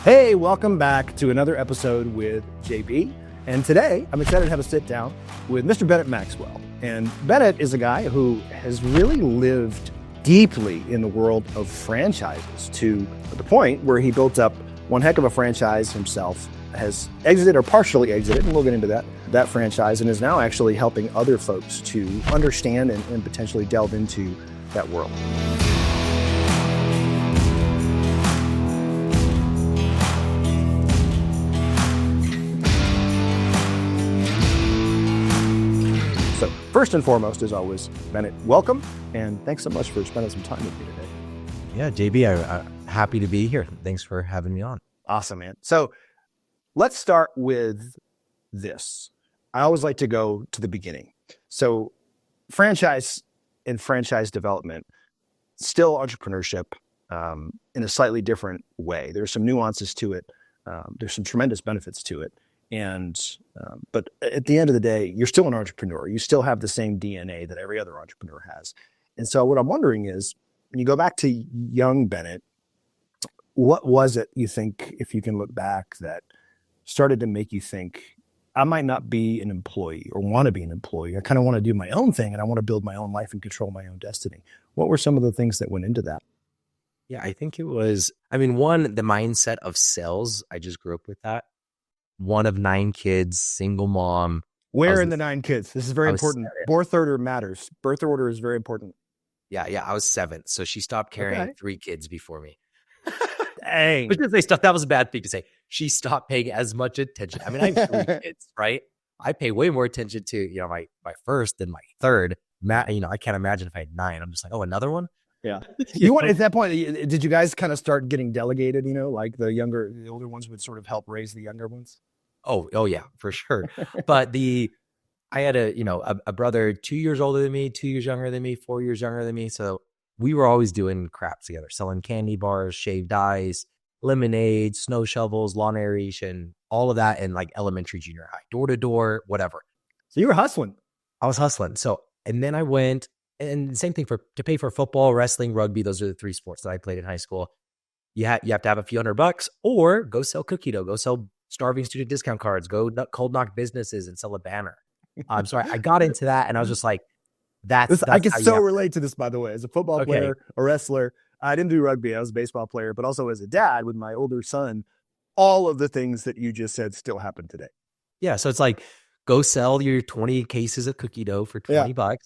Hey, welcome back to another episode with JB. And today I'm excited to have a sit down with Mr. Bennett Maxwell. And Bennett is a guy who has really lived deeply in the world of franchises to the point where he built up one heck of a franchise himself, has exited or partially exited, and we'll get into that franchise, and is now actually helping other folks to understand and potentially delve into that world. So first and foremost, as always, Bennett, welcome, and thanks so much for spending some time with me today. Yeah, JB, I'm happy to be here. Thanks for having me on. Awesome, man. So let's start with this. I always like to go to the beginning. So franchise and franchise development, still entrepreneurship in a slightly different way. There's some nuances to it. There's some tremendous benefits to it. But at the end of the day, you're still an entrepreneur. You still have the same DNA that every other entrepreneur has. And so what I'm wondering is, when you go back to young Bennett, what was it you think, if you can look back, that started to make you think, I might not be an employee or want to be an employee. I kind of want to do my own thing and I want to build my own life and control my own destiny. What were some of the things that went into that? Yeah, I think it was, one, the mindset of sales. I just grew up with that. One of 9 kids, single mom. Where in the 9 kids? This is very important. Birth order matters. Birth order is very important. Yeah, I was 7th. So she stopped carrying 3 kids before me. Dang. But just say stuff, that was a bad thing to say. She stopped paying as much attention. I have 3 kids, right? I pay way more attention to, my first than my third. I can't imagine if I had 9. I'm just like, oh, another one? Yeah. At that point, did you guys kind of start getting delegated, like the older ones would sort of help raise the younger ones? Oh yeah, for sure. But I had a brother 2 years older than me, 2 years younger than me, 4 years younger than me. So we were always doing crap together, selling candy bars, shaved ice, lemonade, snow shovels, lawn aeration, all of that in like elementary, junior high, door to door, whatever. So you were hustling. I was hustling. So, and then I went, and same thing to pay for football, wrestling, rugby. Those are the 3 sports that I played in high school. You have to have a few $100 or go sell cookie dough, go sell starving student discount cards, go cold knock businesses and sell a banner. So I got into that and I was just like, that's I can so relate to this, by the way, as a football player, a wrestler. I didn't do rugby. I was a baseball player, but also as a dad with my older son, all of the things that you just said still happen today. Yeah. So it's like, go sell your 20 cases of cookie dough for $20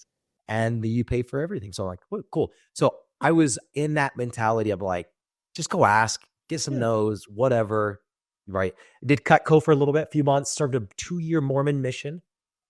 and you pay for everything. So I'm like, oh, cool. So I was in that mentality of like, just go ask, get some no's, whatever. Right. Did Cutco for a little bit, a few months, served a 2-year Mormon mission,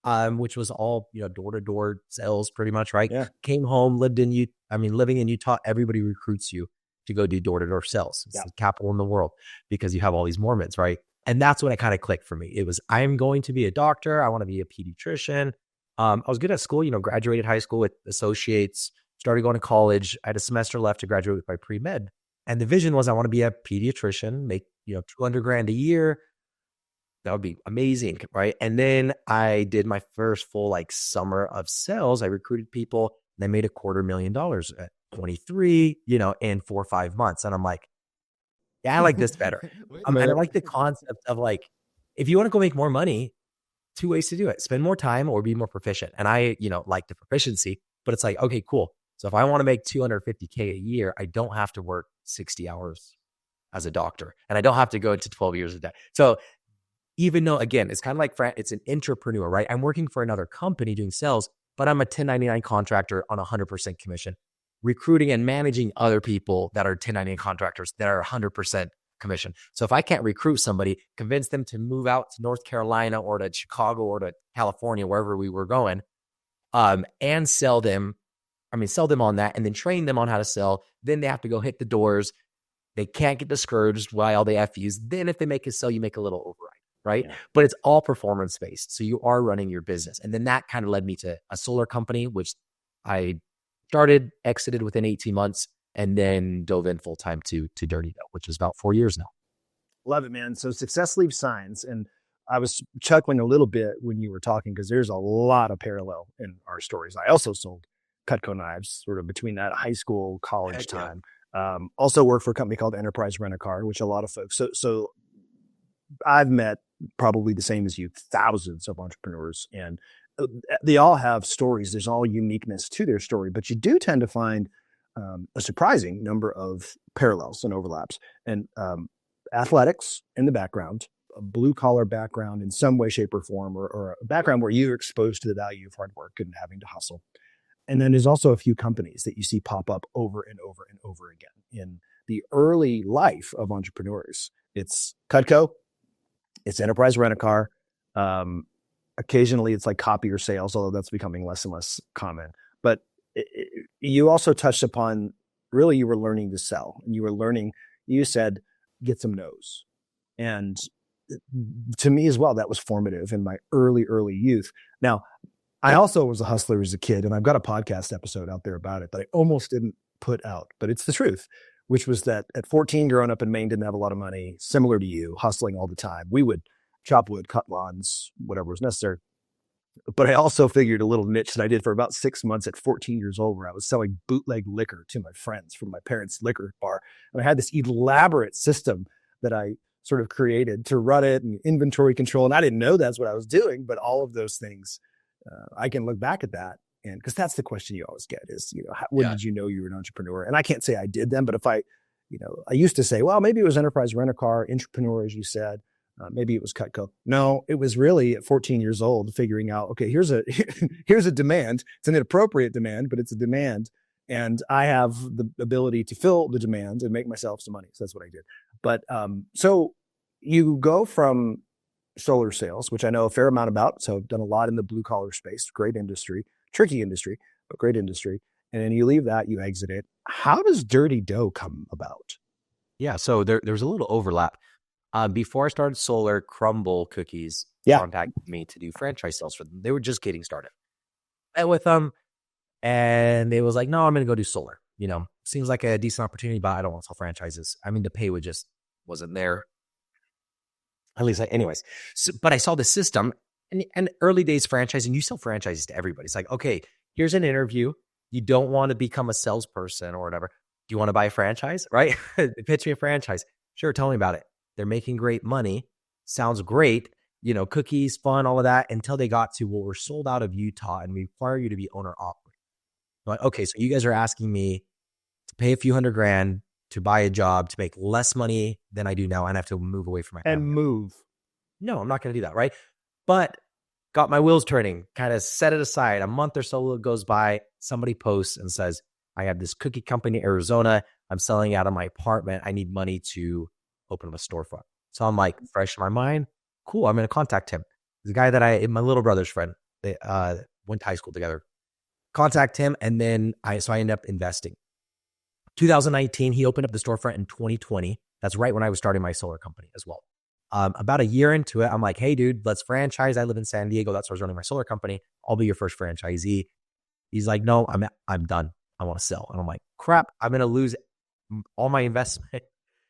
which was all, door-to-door sales pretty much, right? Yeah. Came home, living in Utah, everybody recruits you to go do door-to-door sales. It's the capital in the world because you have all these Mormons, right? And that's when it kind of clicked for me. It was, I'm going to be a doctor. I want to be a pediatrician. I was good at school, graduated high school with associates, started going to college. I had a semester left to graduate with my pre-med. And the vision was I want to be a pediatrician, make, $200,000 a year. That would be amazing, right? And then I did my first full summer of sales. I recruited people and I made $250,000 at 23, in 4 or 5 months. And I'm like, yeah, I like this better. And I like the concept of if you want to go make more money, 2 ways to do it: spend more time or be more proficient. And I, like the proficiency, but it's like, okay, cool. So if I want to make $250K a year, I don't have to work 60 hours as a doctor, and I don't have to go into 12 years of debt. So even though, again, it's kind of like it's an entrepreneur, right? I'm working for another company doing sales, but I'm a 1099 contractor on 100% commission, recruiting and managing other people that are 1099 contractors that are 100% commission. So if I can't recruit somebody, convince them to move out to North Carolina or to Chicago or to California, wherever we were going, and sell them on that and then train them on how to sell, then they have to go hit the doors. They can't get discouraged by all the FUs. Then if they make a sale, you make a little override, right? Yeah. But it's all performance based. So you are running your business. And then that kind of led me to a solar company, which I exited within 18 months, and then dove in full time to Dirty Dough, which is about 4 years now. Love it, man. So success leaves signs. And I was chuckling a little bit when you were talking because there's a lot of parallel in our stories. I also sold Cutco knives sort of between that high school, college time. Also worked for a company called Enterprise Rent a Car, which a lot of folks. So I've met probably the same as you, thousands of entrepreneurs, and they all have stories. There's all uniqueness to their story, but you do tend to find a surprising number of parallels and overlaps. And athletics in the background, a blue collar background in some way, shape, or form, or a background where you're exposed to the value of hard work and having to hustle. And then there's also a few companies that you see pop up over and over and over again in the early life of entrepreneurs. It's Cutco, it's Enterprise Rent-A-Car. Occasionally it's like copier sales, although that's becoming less and less common. But you also touched upon, really, you were learning to sell, and you said, get some no's. And to me as well, that was formative in my early youth. Now, I also was a hustler as a kid, and I've got a podcast episode out there about it that I almost didn't put out, but it's the truth, which was that at 14, growing up in Maine, didn't have a lot of money, similar to you, hustling all the time. We would chop wood, cut lawns, whatever was necessary. But I also figured a little niche that I did for about 6 months at 14 years old, where I was selling bootleg liquor to my friends from my parents' liquor bar. And I had this elaborate system that I sort of created to run it, and inventory control. And I didn't know that's what I was doing, but all of those things, I can look back at that. And because that's the question you always get is, when did you know you were an entrepreneur? And I can't say I did them, but if I used to say, well, maybe it was Enterprise Rent-A-Car, entrepreneur, as you said. Maybe it was Cutco. No, it was really at 14 years old figuring out, okay, here's a demand. It's an inappropriate demand, but it's a demand. And I have the ability to fill the demand and make myself some money. So that's what I did. But so you go from solar sales, which I know a fair amount about. So I've done a lot in the blue collar space, great industry, tricky industry, but great industry. And then you leave that, you exit it. How does Dirty Dough come about? Yeah. So there's a little overlap. Before I started solar, Crumble Cookies contacted me to do franchise sales for them. They were just getting started. Met with them, and they was like, no, I'm going to go do solar. Seems like a decent opportunity, but I don't want to sell franchises. I mean, the pay wasn't there. At least, anyways. So, but I saw the system, and early days franchising, you sell franchises to everybody. It's like, okay, here's an interview. You don't want to become a salesperson or whatever. Do you want to buy a franchise? Right? Pitch me a franchise. Sure, tell me about it. They're making great money. Sounds great. Cookies, fun, all of that, until they got to, well, we're sold out of Utah and we require you to be owner operator. Like, okay, so you guys are asking me to pay a few $100,000 to buy a job to make less money than I do now, and I have to move away from my family. And move. No, I'm not going to do that, right? But got my wheels turning, kind of set it aside. A month or so goes by, somebody posts and says, I have this cookie company in Arizona. I'm selling out of my apartment. I need money to open up a storefront. So I'm like, fresh in my mind. Cool. I'm going to contact him. The guy that my little brother's friend, they went to high school together. Contact him. And then I ended up investing. 2019, he opened up the storefront in 2020. That's right when I was starting my solar company as well. About a year into it, I'm like, hey, dude, let's franchise. I live in San Diego. That's where I was running my solar company. I'll be your first franchisee. He's like, no, I'm done. I want to sell. And I'm like, crap, I'm going to lose all my investment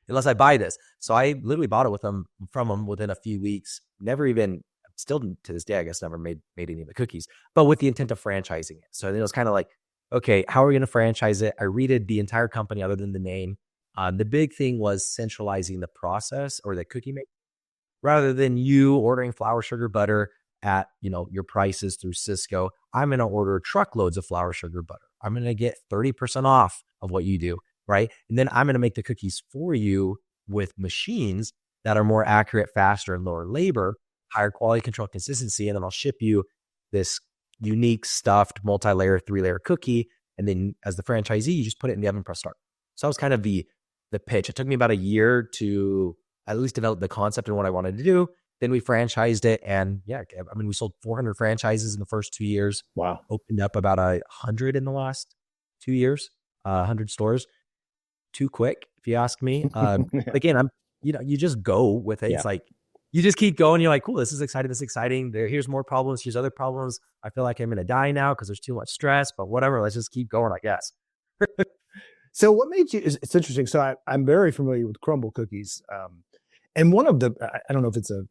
unless I buy this. So I literally bought it from him within a few weeks. Still to this day, I guess, never made any of the cookies, but with the intent of franchising it. So then it was kind of like, okay, how are we going to franchise it? I redid the entire company other than the name. The big thing was centralizing the process or the cookie making. Rather than you ordering flour, sugar, butter at your prices through Cisco, I'm going to order truckloads of flour, sugar, butter. I'm going to get 30% off of what you do. Right. And then I'm going to make the cookies for you with machines that are more accurate, faster, and lower labor, higher quality control, consistency. And then I'll ship you this unique stuffed multi-layer, 3-layer cookie. And then as the franchisee, you just put it in the oven, press start. So that was kind of the pitch. It took me about a year to at least develop the concept and what I wanted to do. Then we franchised it. And we sold 400 franchises in the first 2 years. Wow. Opened up about 100 in the last 2 years, 100 stores. Too quick, if you ask me. Again, you just go with it. Yeah. It's like, you just keep going. You're like, cool, this is exciting. Here's more problems. Here's other problems. I feel like I'm going to die now because there's too much stress, but whatever. Let's just keep going, I guess. So what made you, it's interesting. So I'm very familiar with Crumble Cookies. And one of the, I don't know if it's a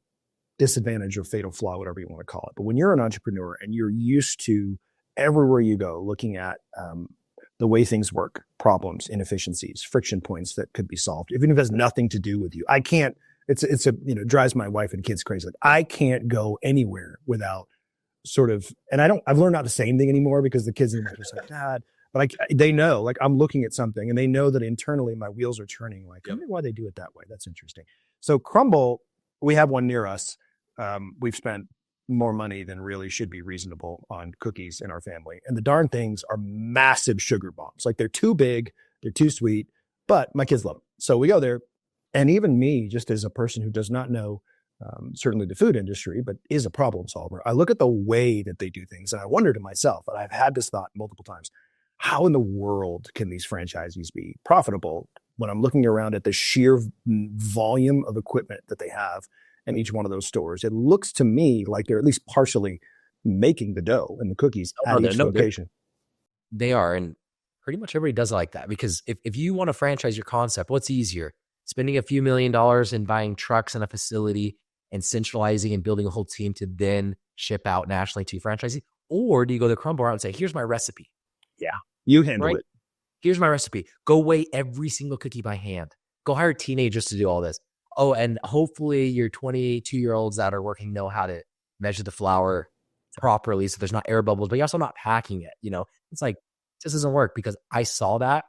disadvantage or fatal flaw, whatever you want to call it, but when you're an entrepreneur and you're used to everywhere you go looking at the way things work, problems, inefficiencies, friction points that could be solved, even if it has nothing to do with you. I can't, it drives my wife and kids crazy. Like, I can't go anywhere without sort of, and I've learned not to say anything anymore because the kids are just like, Dad, but they know, like, I'm looking at something and they know that internally my wheels are turning. Like, I wonder why they do it that way. That's interesting. So Crumble, we have one near us. We've spent more money than really should be reasonable on cookies in our family. And the darn things are massive sugar bombs. Like, they're too big, they're too sweet, but my kids love them. So we go there. And even me, just as a person who does not know, certainly the food industry, but is a problem solver, I look at the way that they do things and I wonder to myself, and I've had this thought multiple times, how in the world can these franchisees be profitable when I'm looking around at the sheer volume of equipment that they have in each one of those stores? It looks to me like they're at least partially making the dough and the cookies at each location. They are. And pretty much everybody does it like that, because if you want to franchise your concept, what's easier? Spending a few $1 million and buying trucks and a facility and centralizing and building a whole team to then ship out nationally to franchisees? Or do you go to the Crumble route and say, here's my recipe? Yeah, you handle it. Here's my recipe. Go weigh every single cookie by hand. Go hire teenagers to do all this. Oh, and hopefully your 22-year-olds that are working know how to measure the flour properly so there's not air bubbles, but you're also not packing it. It's like, this doesn't work, because I saw that.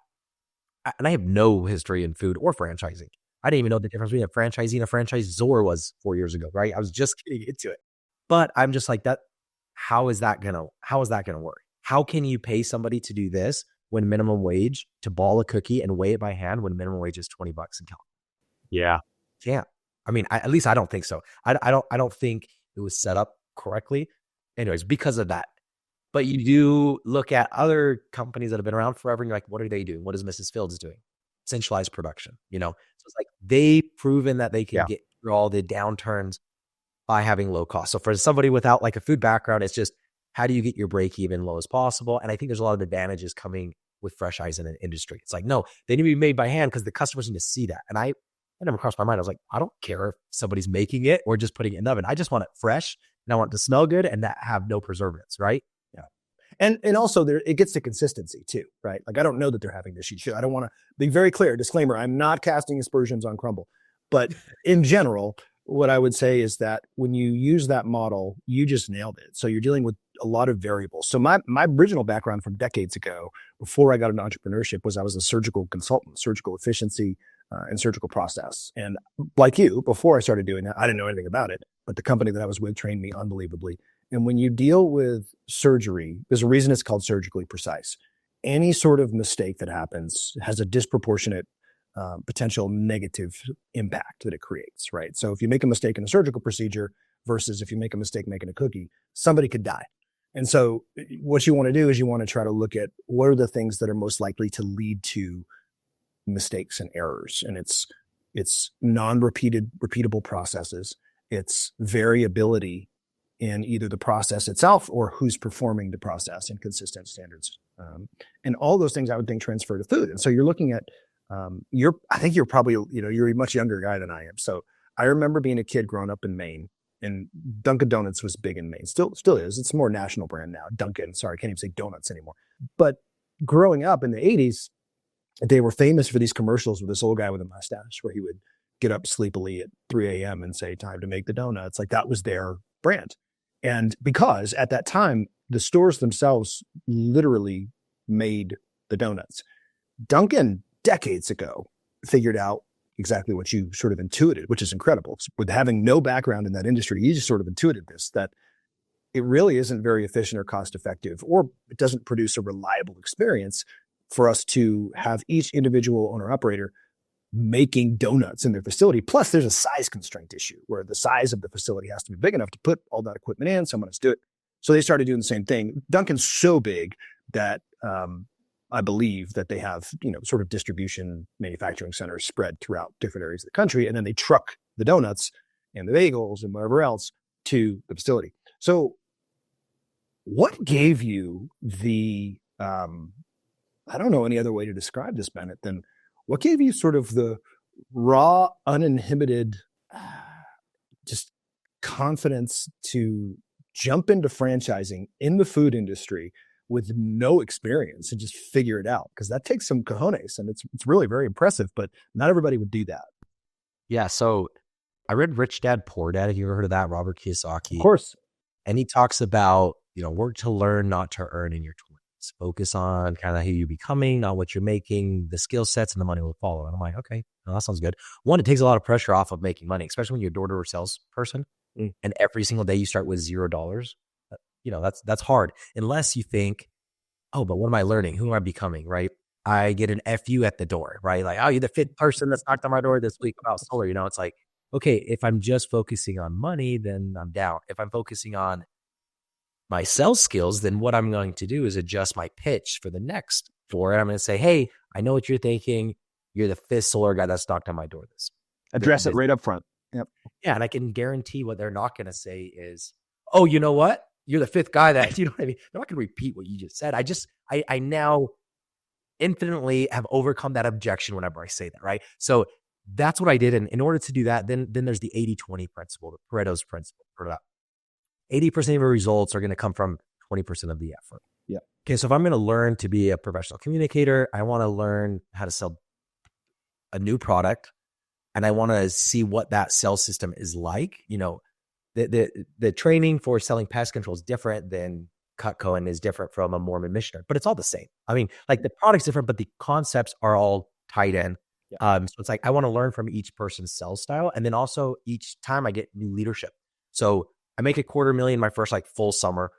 And I have no history in food or franchising. I didn't even know the difference between a franchisee and a franchisor was 4 years ago, right? I was just getting into it. But I'm just like, that. How is that gonna work? How can you pay somebody to do this when minimum wage, to ball a cookie and weigh it by hand when minimum wage is $20 in California? Yeah. Can't. I mean, at least I don't think so. I don't think it was set up correctly. Anyways, because of that. But you do look at other companies that have been around forever and you're like, what are they doing? What is Mrs. Fields doing? Centralized production, So it's like they've proven that they can get through all the downturns by having low cost. So for somebody without like a food background, it's just, how do you get your break even low as possible? And I think there's a lot of advantages coming with fresh eyes in an industry. It's like, no, they need to be made by hand because the customers need to see that. And I never crossed my mind. I was like, I don't care if somebody's making it or just putting it in the oven. I just want it fresh and I want it to smell good and that have no preservatives, right? And also it gets to consistency too, right? Like, I don't know that they're having this sheet. I don't want to be very clear. Disclaimer, I'm not casting aspersions on Crumble. But in general, what I would say is that when you use that model, you just nailed it. So you're dealing with a lot of variables. So my original background from decades ago, before I got into entrepreneurship, was I was a surgical consultant, surgical efficiency and surgical process. And like you, before I started doing that, I didn't know anything about it. But the company that I was with trained me unbelievably. And when you deal with surgery, there's a reason it's called surgically precise. Any sort of mistake that happens has a disproportionate potential negative impact that it creates, right? So if you make a mistake in a surgical procedure versus if you make a mistake making a cookie, somebody could die. And so what you want to do is you want to try to look at what are the things that are most likely to lead to mistakes and errors. And it's repeatable processes. It's variability in either the process itself or who's performing the process in consistent standards. And all those things I would think transfer to food. And so you're looking at, I think you're probably, you're a much younger guy than I am. So I remember being a kid growing up in Maine, and Dunkin' Donuts was big in Maine. Still is. It's a more national brand now. Dunkin', sorry, I can't even say donuts anymore. But growing up in the 80s, they were famous for these commercials with this old guy with a mustache where he would get up sleepily at 3 a.m. and say, time to make the donuts. Like, that was their brand. And because at that time, the stores themselves literally made the donuts. Dunkin' decades ago figured out exactly what you sort of intuited, which is incredible. With having no background in that industry, you just sort of intuited this, that it really isn't very efficient or cost effective, or it doesn't produce a reliable experience for us to have each individual owner operator making donuts in their facility. Plus there's a size constraint issue where the size of the facility has to be big enough to put all that equipment in. Someone has to do it. So they started doing the same thing. Dunkin's so big that I believe that they have, sort of distribution manufacturing centers spread throughout different areas of the country. And then they truck the donuts and the bagels and whatever else to the facility. So what gave you the, I don't know any other way to describe this, Bennett, than what gave you sort of the raw, uninhibited, just confidence to jump into franchising in the food industry with no experience and just figure it out, because that takes some cojones, and it's really very impressive, but not everybody would do that. Yeah. So I read Rich Dad, Poor Dad. Have you ever heard of that? Robert Kiyosaki. Of course. And he talks about, work to learn, not to earn in your 20s. Focus on kind of who you're becoming, not what you're making, the skill sets, and the money will follow. And I'm like, okay, well, that sounds good. One, it takes a lot of pressure off of making money, especially when you're a door-to-door salesperson and every single day you start with $0. That's hard unless you think, oh, but what am I learning? Who am I becoming? Right? I get an FU at the door, right? Like, oh, you're the fifth person that's knocked on my door this week about solar. It's like, okay, if I'm just focusing on money, then I'm down. If I'm focusing on my sales skills, then what I'm going to do is adjust my pitch for the next floor. And I'm going to say, hey, I know what you're thinking. You're the fifth solar guy that's knocked on my door this. Address it right up front. Yep. Yeah. And I can guarantee what they're not going to say is, oh, you know what? You're the fifth guy that, you know what I mean? They're not going to repeat what you just said. I now infinitely have overcome that objection whenever I say that, right? So that's what I did. And in order to do that, then there's the 80-20 principle, the Pareto's principle for that. 80% of your results are going to come from 20% of the effort. Yeah. Okay. So if I'm going to learn to be a professional communicator, I want to learn how to sell a new product, and I want to see what that sales system is like. The training for selling pest control is different than Cutco and is different from a Mormon missionary, but it's all the same. I mean, like the product's different, but the concepts are all tied in. Yeah. So it's like, I want to learn from each person's sales style. And then also each time I get new leadership. So I make $250,000 my first full summer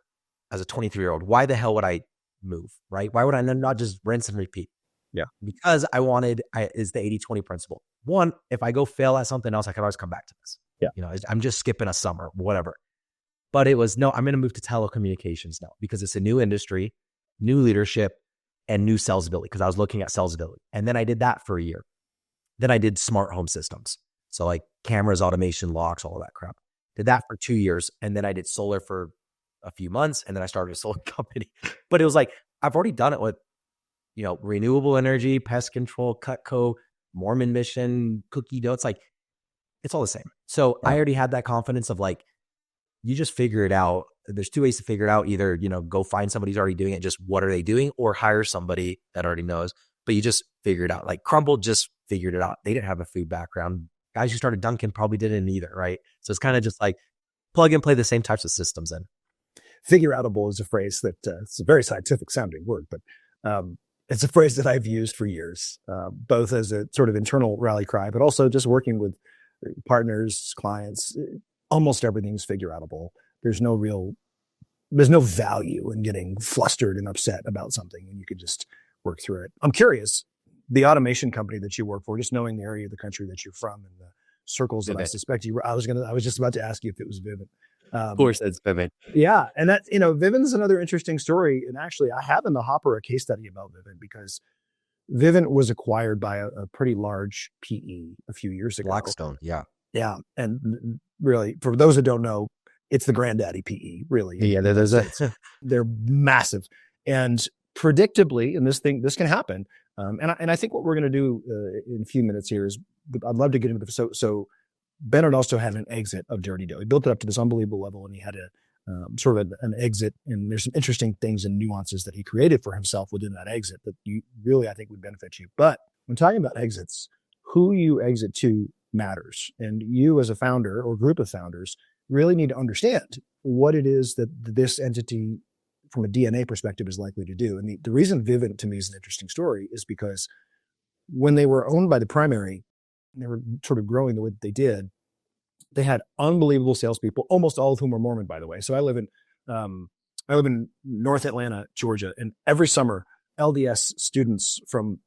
as a 23-year-old. Why the hell would I move? Right? Why would I not just rinse and repeat? Yeah. Because is the 80-20 principle. One, if I go fail at something else, I can always come back to this. Yeah. I'm just skipping a summer, whatever. But it was, no, I'm going to move to telecommunications now because it's a new industry, new leadership, and new sales ability, because I was looking at sales ability. And then I did that for a year. Then I did smart home systems. So like cameras, automation, locks, all of that crap. Did that for 2 years. And then I did solar for a few months. And then I started a solar company. But it was like, I've already done it with, renewable energy, pest control, Cutco, Mormon mission, cookie dough. It's like, it's all the same. So I already had that confidence of like, you just figure it out. There's two ways to figure it out. Either, go find somebody who's already doing it, just what are they doing, or hire somebody that already knows, but you just figure it out. Like Crumble just figured it out. They didn't have a food background. Guys who started Dunkin' probably didn't either, right? So it's kind of just like plug and play the same types of systems in. Figure outable is a phrase that it's a very scientific sounding word, but it's a phrase that I've used for years, both as a sort of internal rally cry, but also just working with partners, clients. Almost everything's figure outable. There's no value in getting flustered and upset about something when you could just work through it. I'm curious, the automation company that you work for, just knowing the area of the country that you're from and the circles that I suspect you were, I was just about to ask you if it was Vivint. Of course, it's Vivint. Yeah. And that, Vivint's another interesting story. And actually I have in the hopper a case study about Vivint, because Vivint was acquired by a pretty large PE a few years ago. Blackstone. Yeah. Yeah. And really, for those that don't know, it's the granddaddy PE, really. Yeah. They're massive. And predictably, and this can happen. And I think what we're going to do in a few minutes here is, I'd love to get into so Bennett also had an exit of Dirty Dough. He built it up to this unbelievable level, and he had sort of an exit. And there's some interesting things and nuances that he created for himself within that exit that you really, I think, would benefit you. But when talking about exits, who you exit to matters. And you as a founder or group of founders really need to understand what it is that this entity from a DNA perspective is likely to do. And the reason Vivint to me is an interesting story is because when they were owned by the primary, and they were sort of growing the way that they did, they had unbelievable salespeople, almost all of whom are Mormon, by the way. So I live in North Atlanta, Georgia, and every summer LDS students from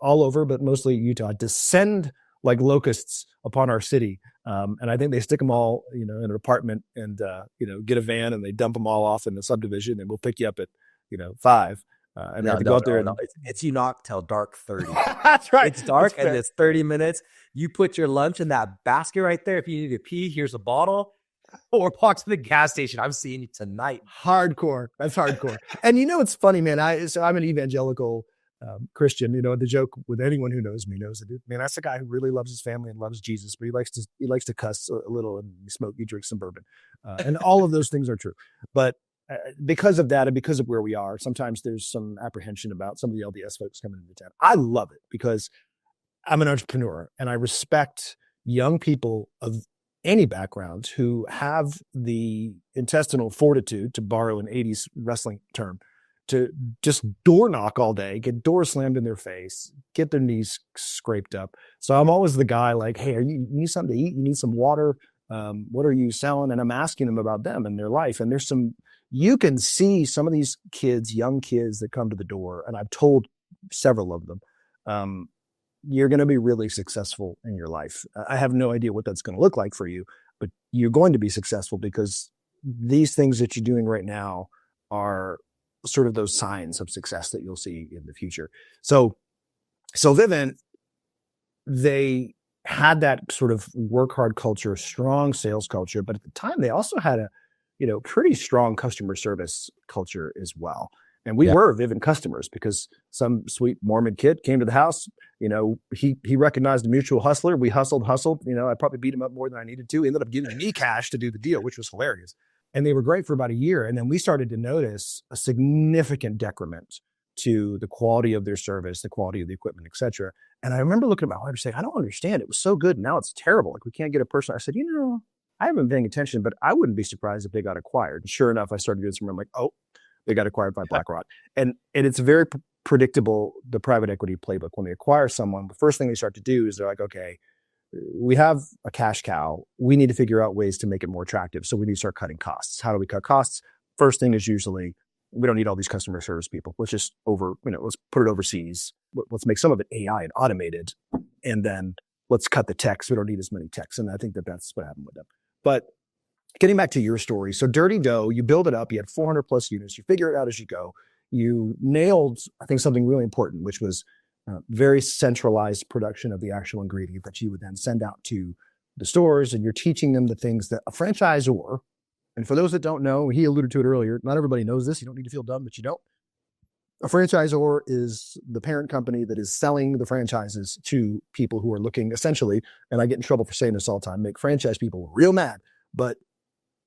all over, but mostly Utah, descend like locusts upon our city. And I think they stick them all, in an apartment and, get a van and they dump them all off in the subdivision, and we'll pick you up at, 5. And we have to go out there. It's you knock till dark 30. That's right. It's dark and it's 30 minutes. You put your lunch in that basket right there. If you need to pee, here's a bottle. Or walk to the gas station. I'm seeing you tonight. Hardcore. That's hardcore. And it's funny, man. I'm an evangelical Christian. The joke with anyone who knows me knows that, man, that's a guy who really loves his family and loves Jesus, but he likes to cuss a little and you drink some bourbon. And all of those things are true. But because of that and because of where we are, sometimes there's some apprehension about some of the LDS folks coming into town. I love it because I'm an entrepreneur and I respect young people of any background who have the intestinal fortitude, to borrow an 80s wrestling term, to just door knock all day, get doors slammed in their face, get their knees scraped up. So I'm always the guy like, hey, you need something to eat? You need some water? What are you selling? And I'm asking them about them and their life. And there's you can see some of these kids, young kids that come to the door, and I've told several of them, you're going to be really successful in your life. I have no idea what that's going to look like for you, but you're going to be successful because these things that you're doing right now are sort of those signs of success that you'll see in the future. So Vivint, they had that sort of work hard culture, strong sales culture, but at the time they also had a, pretty strong customer service culture as well. And we were Vivint customers because some sweet Mormon kid came to the house. He recognized a mutual hustler. We hustled. I probably beat him up more than I needed to. He ended up giving me cash to do the deal, which was hilarious. And they were great for about a year. And then we started to notice a significant decrement to the quality of their service, the quality of the equipment, et cetera. And I remember looking at my wife and saying, I don't understand. It was so good. And now it's terrible. Like, we can't get a person. I said, I haven't been paying attention, but I wouldn't be surprised if they got acquired. And sure enough, I started doing some, I'm like, oh, they got acquired by BlackRock. And it's very predictable, the private equity playbook. When they acquire someone, the first thing they start to do is they're like, okay, we have a cash cow. We need to figure out ways to make it more attractive. So we need to start cutting costs. How do we cut costs? First thing is usually, we don't need all these customer service people. Let's just let's put it overseas. Let's make some of it AI and automated. And then let's cut the techs. We don't need as many techs. And I think that's what happened with them. But getting back to your story. So Dirty Dough, you build it up. You had 400 plus units. You figure it out as you go. You nailed, I think, something really important, which was very centralized production of the actual ingredient that you would then send out to the stores. And you're teaching them the things that a franchisor, and for those that don't know, he alluded to it earlier. Not everybody knows this. You don't need to feel dumb, but you don't. A franchisor is the parent company that is selling the franchises to people who are looking essentially, and I get in trouble for saying this all the time, make franchise people real mad, but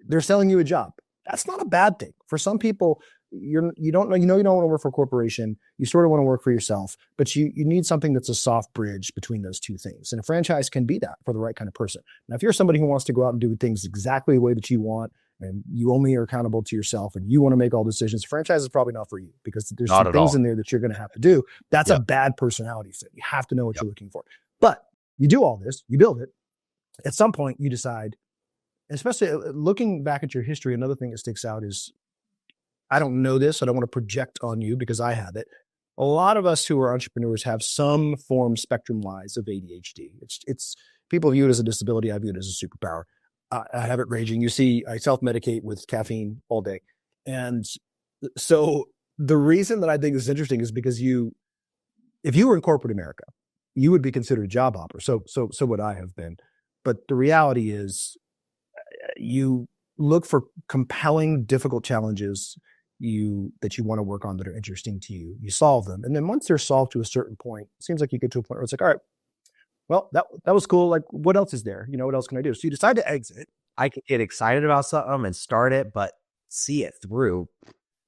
they're selling you a job. That's not a bad thing. For some people, you don't want to work for a corporation. You sort of want to work for yourself, but you need something that's a soft bridge between those two things. And a franchise can be that for the right kind of person. Now, if you're somebody who wants to go out and do things exactly the way that you want, and you only are accountable to yourself and you want to make all decisions, franchise is probably not for you because there's some things in there that you're going to have to do. That's a bad personality fit. You have to know what you're looking for. But you do all this, you build it. At some point you decide, especially looking back at your history, another thing that sticks out is, I don't know this, I don't want to project on you because I have it. A lot of us who are entrepreneurs have some form spectrum-wise of ADHD. It's people view it as a disability. I view it as a superpower. I have it raging. You see, I self-medicate with caffeine all day. And so the reason that I think this is interesting is because if you were in corporate America, you would be considered a job hopper. So would I have been. But the reality is, you look for compelling, difficult challenges that you want to work on that are interesting to you. You solve them. And then once they're solved to a certain point, it seems like you get to a point where it's like, all right, well, that was cool. Like, what else is there? What else can I do? So you decide to exit. I can get excited about something and start it, but see it through.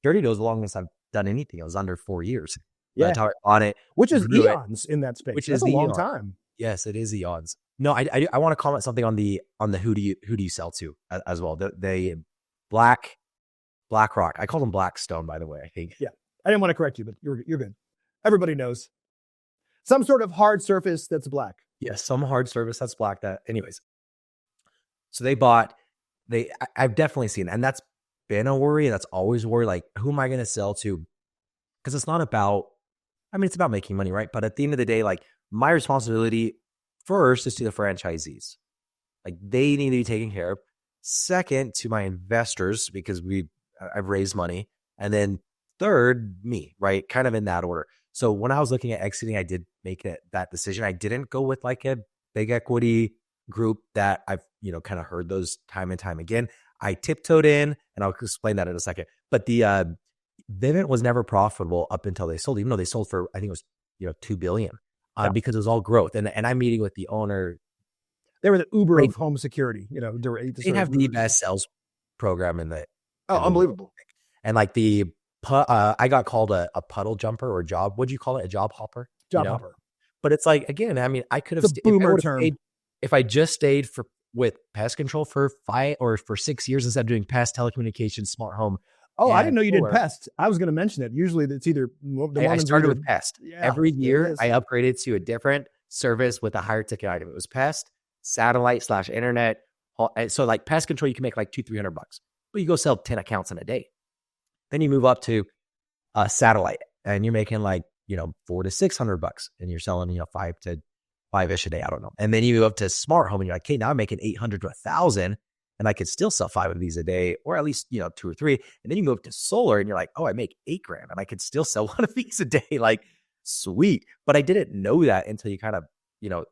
Dirty Dough's the longest I've done anything. It was under 4 years. Yeah. On it. Which is eons in that space. Which is a long time. Yes, it is eons. No, I want to comment something on the who do you sell to as well. The BlackRock. I call them Blackstone, by the way, I think. Yeah. I didn't want to correct you, but you're good. Everybody knows. Some sort of hard surface that's black. Yes, some hard surface that's black. Anyways. So I've definitely seen, and that's been a worry, and that's always a worry, like, who am I going to sell to? Because it's not about, it's about making money, right? But at the end of the day, like, my responsibility first is to the franchisees. Like, they need to be taken care of. Second, to my investors, because I've raised money. And then third, me, right? Kind of in that order. So when I was looking at exiting, I did make that decision. I didn't go with like a big equity group that I've, kind of heard those time and time again. I tiptoed in, and I'll explain that in a second. But the Vivint was never profitable up until they sold, even though they sold for, I think it was, $2 billion. Because it was all growth. And I'm meeting with the owner. They were the Uber of home security. They have the best sales program in the. Unbelievable. And like I got called a puddle jumper or job. What'd you call it? A job hopper? Job hopper. But it's like, again, I mean, I could have, It's a boomer term. If I just stayed with pest control for 6 years instead of doing pest, telecommunications, smart home. Oh, I didn't know you did pest. I was going to mention it. Usually it's either I started with pest. Every year I upgraded to a different service with a higher ticket item. It was pest, satellite/internet. So like pest control, you can make like $200-$300, but you go sell 10 accounts in a day. Then you move up to satellite and you're making like, $400 to $600 and you're selling, 5-ish a day. I don't know. And then you move up to smart home and you're like, okay, now I'm making $800 to $1,000 and I could still sell 5 of these a day, or at least, 2 or 3. And then you move to solar and you're like, oh, I make $8,000 and I could still sell 1 of these a day. Like, sweet. But I didn't know that until you kind of,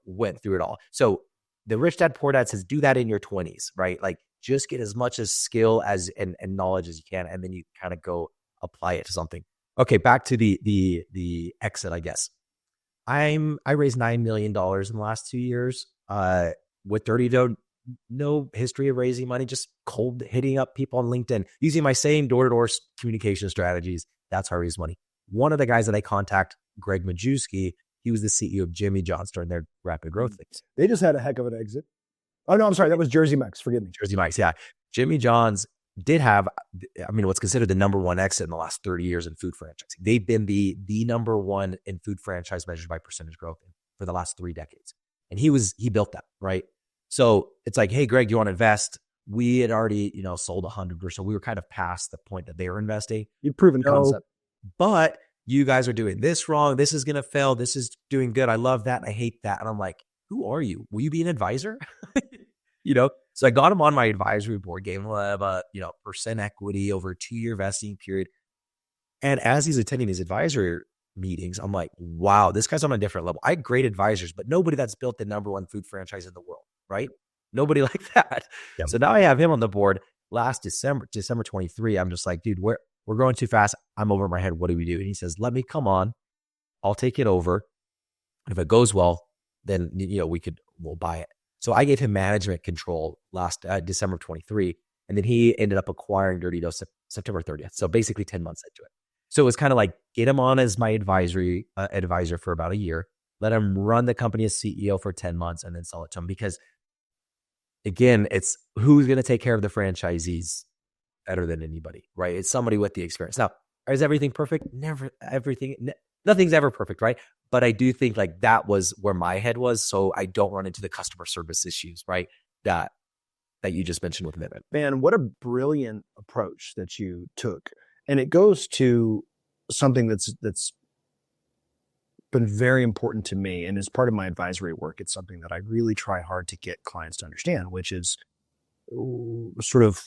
went through it all. So the Rich Dad Poor Dad says, do that in your 20s, right? Like just get as much as skill and knowledge as you can. And then you kind of go apply it to something. Okay. Back to the exit, I guess. I raised $9 million in the last 2 years, with 30 no history of raising money, just cold hitting up people on LinkedIn, using my same door-to-door communication strategies. That's how I raise money. One of the guys that I contact, Greg Majewski, he was the CEO of Jimmy John's during their rapid growth things. They just had a heck of an exit. Oh, no, I'm sorry. That was Jersey Mike's. Forgive me. Jersey Mike's, yeah. Jimmy John's did have, what's considered the number one exit in the last 30 years in food franchising. They've been the number one in food franchise measured by percentage growth for the last 3 decades. And he built that, right? So it's like, hey, Greg, do you want to invest? We had already, sold 100 or so. We were kind of past the point that they were investing. You'd proven concept. But you guys are doing this wrong. This is going to fail. This is doing good. I love that. And I hate that. And I'm like, who are you? Will you be an advisor? So I got him on my advisory board, gave him a percent equity over a 2-year vesting period. And as he's attending his advisory meetings, I'm like, wow, this guy's on a different level. I had great advisors, but nobody that's built the number one food franchise in the world, right? Nobody like that. Yep. So now I have him on the board. Last December 23, I'm just like, dude, we're going too fast. I'm over my head. What do we do? And he says, let me come on. I'll take it over. If it goes well, then, we'll buy it. So I gave him management control last December 23. And then he ended up acquiring Dirty Dough September 30th. So basically 10 months into it. So it was kind of like, get him on as my advisor for about a year, let him run the company as CEO for 10 months and then sell it to him. Because again, it's who's going to take care of the franchisees better than anybody, right? It's somebody with the experience. Now, is everything perfect? Nothing's ever perfect, right? But I do think like that was where my head was. So I don't run into the customer service issues, right? That you just mentioned with Bennett. Man, what a brilliant approach that you took. And it goes to something that's been very important to me. And as part of my advisory work, it's something that I really try hard to get clients to understand, which is sort of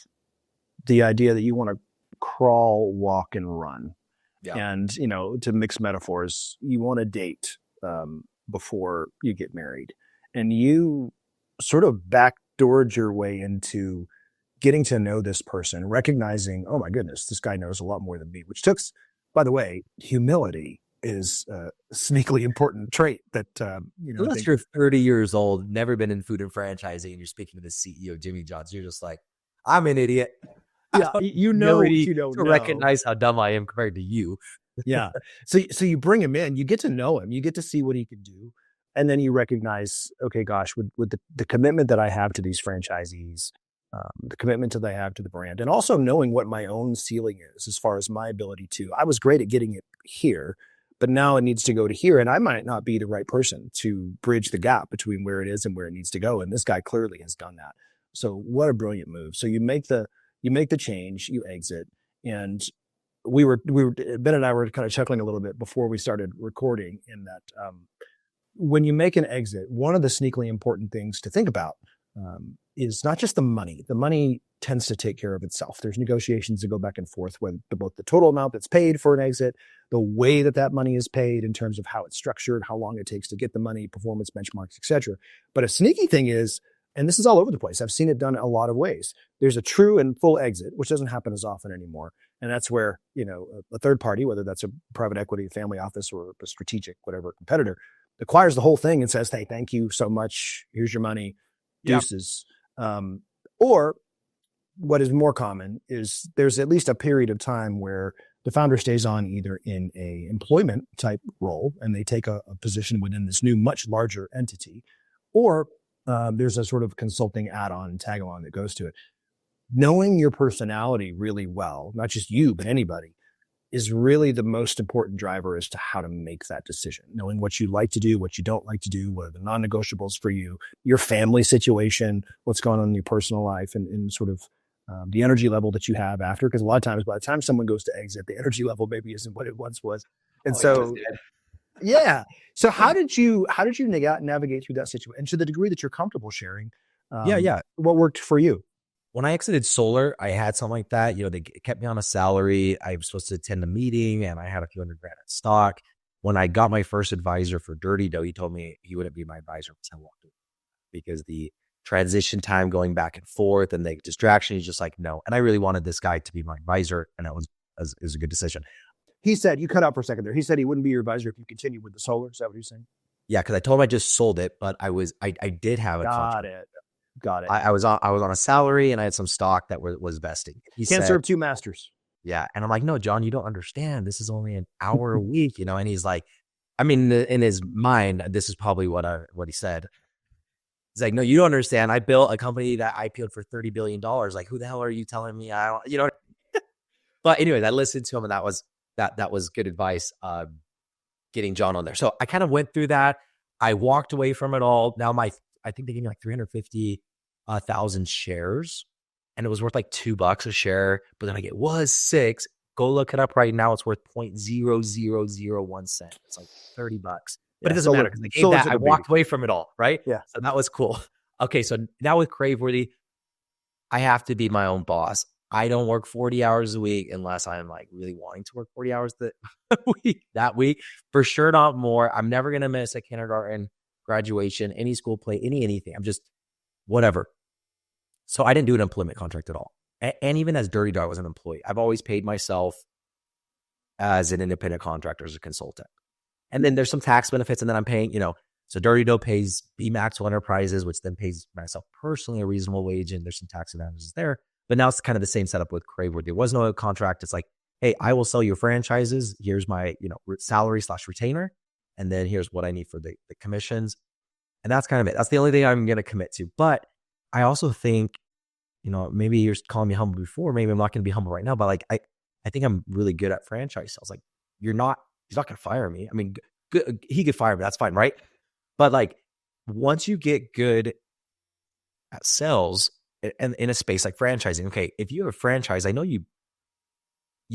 the idea that you want to crawl, walk, and run. Yeah. And, to mix metaphors, you want to date before you get married. And you sort of backdoored your way into getting to know this person, recognizing, oh my goodness, this guy knows a lot more than me, which took, by the way, humility is a sneakily important trait that, unless you're 30 years old, never been in food and franchising, and you're speaking to the CEO, Jimmy John's, you're just like, I'm an idiot. Yeah, you don't know. Recognize how dumb I am compared to you. Yeah. So you bring him in, you get to know him, you get to see what he can do. And then you recognize, okay, gosh, with the commitment that I have to these franchisees, the commitment that I have to the brand, and also knowing what my own ceiling is as far as my ability to, I was great at getting it here, but now it needs to go to here. And I might not be the right person to bridge the gap between where it is and where it needs to go. And this guy clearly has done that. So what a brilliant move. So you make the change, you exit. And Ben and I were kind of chuckling a little bit before we started recording in that, when you make an exit, one of the sneakily important things to think about is not just the money. The money tends to take care of itself. There's negotiations that go back and forth with both the total amount that's paid for an exit, the way that money is paid in terms of how it's structured, how long it takes to get the money, performance benchmarks, etc. But a sneaky thing is, and this is all over the place, I've seen it done a lot of ways. There's a true and full exit, which doesn't happen as often anymore. And that's where, a third party, whether that's a private equity, family office, or a strategic, whatever competitor, acquires the whole thing and says, hey, thank you so much. Here's your money. Deuces. Yep. Or what is more common is there's at least a period of time where the founder stays on either in a employment type role and they take a position within this new, much larger entity, or there's a sort of consulting add-on and tag-along that goes to it. Knowing your personality really well, not just you, but anybody, is really the most important driver as to how to make that decision. Knowing what you like to do, what you don't like to do, what are the non-negotiables for you, your family situation, what's going on in your personal life, and sort of the energy level that you have after. Because a lot of times, by the time someone goes to exit, the energy level maybe isn't what it once was. And so, yeah. So how did you navigate through that situation? And to the degree that you're comfortable sharing, what worked for you? When I exited solar, I had something like that. You know, they kept me on a salary. I was supposed to attend a meeting and I had a few $100,000 in stock. When I got my first advisor for Dirty Dough, he told me he wouldn't be my advisor once I walked away because the transition time going back and forth and the distraction, he's just like, no. And I really wanted this guy to be my advisor. And it was a good decision. He said, you cut out for a second there. He said he wouldn't be your advisor if you continue with the solar. Is that what you're saying? Yeah. Cause I told him I just sold it, but I did have a contract. Got it. I was on a salary and I had some stock that was vesting. He can't serve two masters. Yeah. And I'm like, no, John, you don't understand. This is only an hour a week, you know? And he's like, I mean, in his mind, this is probably what he said. He's like, no, you don't understand. I built a company that IPO'd for $30 billion. Like, who the hell are you telling me? I don't, you know? But anyways, I listened to him and that was good advice, getting John on there. So I kind of went through that. I walked away from it all. Now I think they gave me like 350,000 shares and it was worth like $2 a share, but then it was 6. Go look it up right now. It's worth 0.0001 cent. It's like $30, but it doesn't matter because they gave that. I walked away from it all. Right. Yeah. So that was cool. Okay. So now with Craveworthy, I have to be my own boss. I don't work 40 hours a week unless I'm like really wanting to work 40 hours that week. For sure, not more. I'm never going to miss a kindergarten graduation, any school play, anything. I'm just whatever. So I didn't do an employment contract at all. And even as Dirty Dough, I was an employee. I've always paid myself as an independent contractor, as a consultant. And then there's some tax benefits. And then I'm paying, so Dirty Dough pays B Maxwell Enterprises, which then pays myself personally a reasonable wage. And there's some tax advantages there. But now it's kind of the same setup with Crave where there was no contract. It's like, hey, I will sell you franchises. Here's my, salary / retainer. And then here's what I need for the commissions. And that's kind of it. That's the only thing I'm going to commit to. But I also think, maybe you're calling me humble before. Maybe I'm not going to be humble right now. But like, I think I'm really good at franchise sales. Like he's not going to fire me. I mean, he could fire me. That's fine. Right. But like, once you get good at sales and in a space like franchising, okay, if you have a franchise, I know you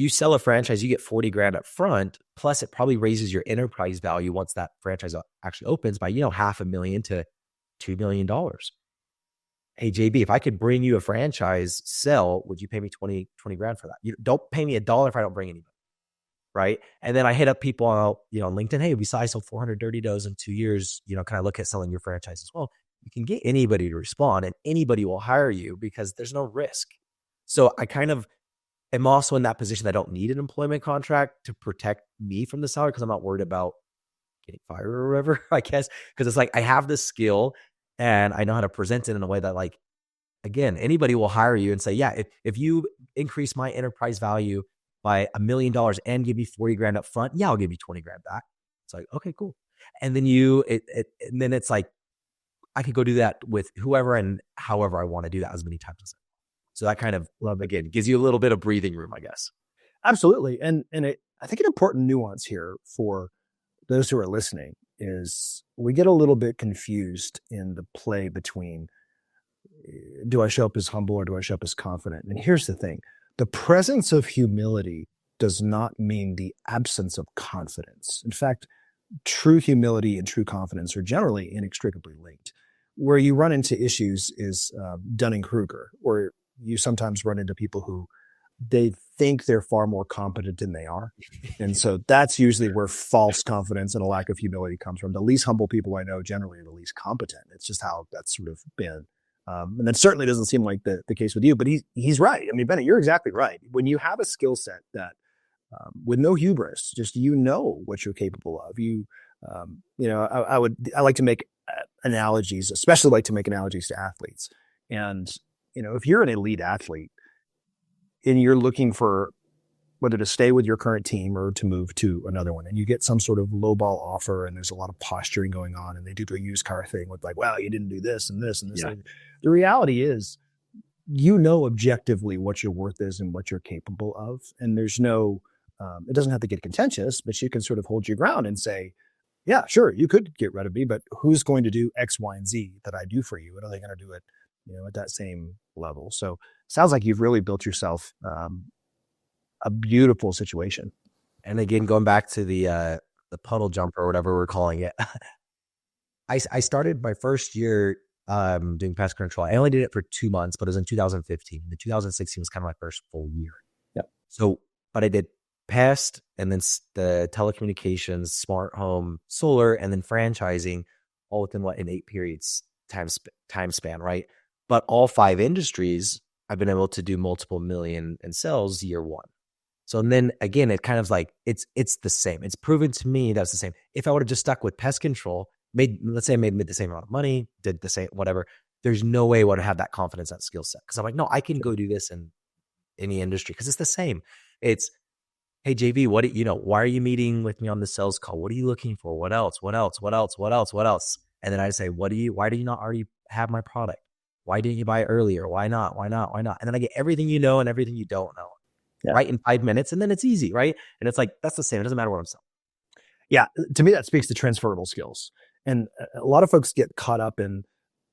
sell a franchise, you get $40,000 up front, plus it probably raises your enterprise value once that franchise actually opens by, $500,000 to $2 million. Hey, JB, if I could bring you a franchise sell, would you pay me $20,000 for that? You don't pay me $1 if I don't bring anybody. Right. And then I hit up people on, on LinkedIn. Hey, besides I sold 400 Dirty Doughs in 2 years, can I look at selling your franchise as well? You can get anybody to respond and anybody will hire you because there's no risk. So I kind of am also in that position. I don't need an employment contract to protect me from the salary because I'm not worried about getting fired or whatever, I guess. Because it's like I have this skill and I know how to present it in a way that, like, again, anybody will hire you and say, yeah, if you increase my enterprise value by $1 million and give me $40,000 up front, yeah, I'll give you $20,000 back. It's like, okay, cool. And then and then it's like, I could go do that with whoever and however I want to do that as many times as I want. So that kind of, again, gives you a little bit of breathing room, I guess. Absolutely. And I think an important nuance here for those who are listening is we get a little bit confused in the play between do I show up as humble or do I show up as confident? And here's the thing. The presence of humility does not mean the absence of confidence. In fact, true humility and true confidence are generally inextricably linked. Where you run into issues is Dunning-Kruger, where you sometimes run into people who they think they're far more competent than they are. And so that's usually where false confidence and a lack of humility comes from. The least humble people I know generally are the least competent. It's just how that's sort of been. And that certainly doesn't seem like the case with you, but he's right. I mean, Bennett, you're exactly right. When you have a skill set that with no hubris, just what you're capable of. I like to make analogies, especially like to make analogies to athletes. And if you're an elite athlete, and you're looking for whether to stay with your current team or to move to another one, and you get some sort of lowball offer, and there's a lot of posturing going on, and they do a used car thing with like, well, you didn't do this and this and this. Yeah. The reality is, you know objectively what your worth is and what you're capable of, and there's no, it doesn't have to get contentious, but you can sort of hold your ground and say, yeah, sure, you could get rid of me, but who's going to do X, Y, and Z that I do for you? And are they going to do it, at that same level? So sounds like you've really built yourself a beautiful situation. And again, going back to the puddle jumper or whatever we're calling it, I started my first year doing pest control. I only did it for 2 months, but it was in 2015. The 2016 was kind of my first full year. Yeah. So, but I did pest and then the telecommunications, smart home, solar, and then franchising all within an 8 periods time span, right? But all 5 industries, I've been able to do multiple million in sales year 1. So then again, it kind of like, it's the same. It's proven to me that's the same. If I would have just stuck with pest control, let's say I made the same amount of money, did the same, whatever, there's no way I would have that confidence, that skill set. Cause I'm like, no, I can go do this in any industry. Cause it's the same. It's, hey, JV, why are you meeting with me on the sales call? What are you looking for? What else? And then I say, why do you not already have my product? Why didn't you buy it earlier? Why not? And then I get everything you know and everything you don't know. Yeah. Right, in 5 minutes, and then it's easy, right? And it's like, that's the same. It doesn't matter what I'm selling. Yeah, to me, that speaks to transferable skills. And a lot of folks get caught up in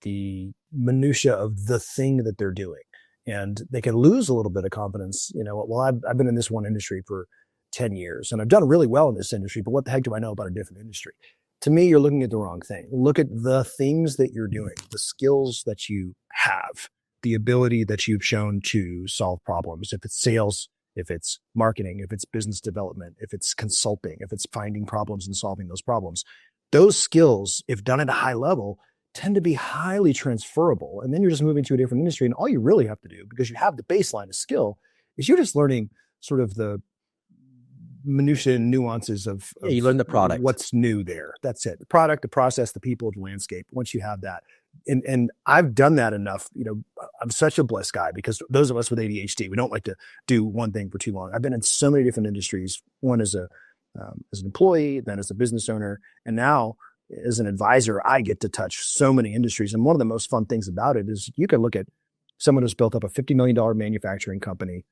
the minutia of the thing that they're doing, and they can lose a little bit of confidence. Well, I've been in this one industry for 10 years, and I've done really well in this industry, but what the heck do I know about a different industry? To me, you're looking at the wrong thing. Look at the things that you're doing, the skills that you have, the ability that you've shown to solve problems. If it's sales, if it's marketing, if it's business development, if it's consulting, if it's finding problems and solving those problems, those skills, if done at a high level, tend to be highly transferable. And then you're just moving to a different industry. And all you really have to do, because you have the baseline of skill, is you're just learning sort of the minutiae and nuances of you learn the product. What's new there. That's it. The product, the process, the people, the landscape. Once you have that. And I've done that enough. I'm such a blessed guy, because those of us with ADHD, we don't like to do one thing for too long. I've been in so many different industries, one as an employee, then as a business owner, and now as an advisor, I get to touch so many industries. And one of the most fun things about it is you can look at someone who's built up a $50 million manufacturing company,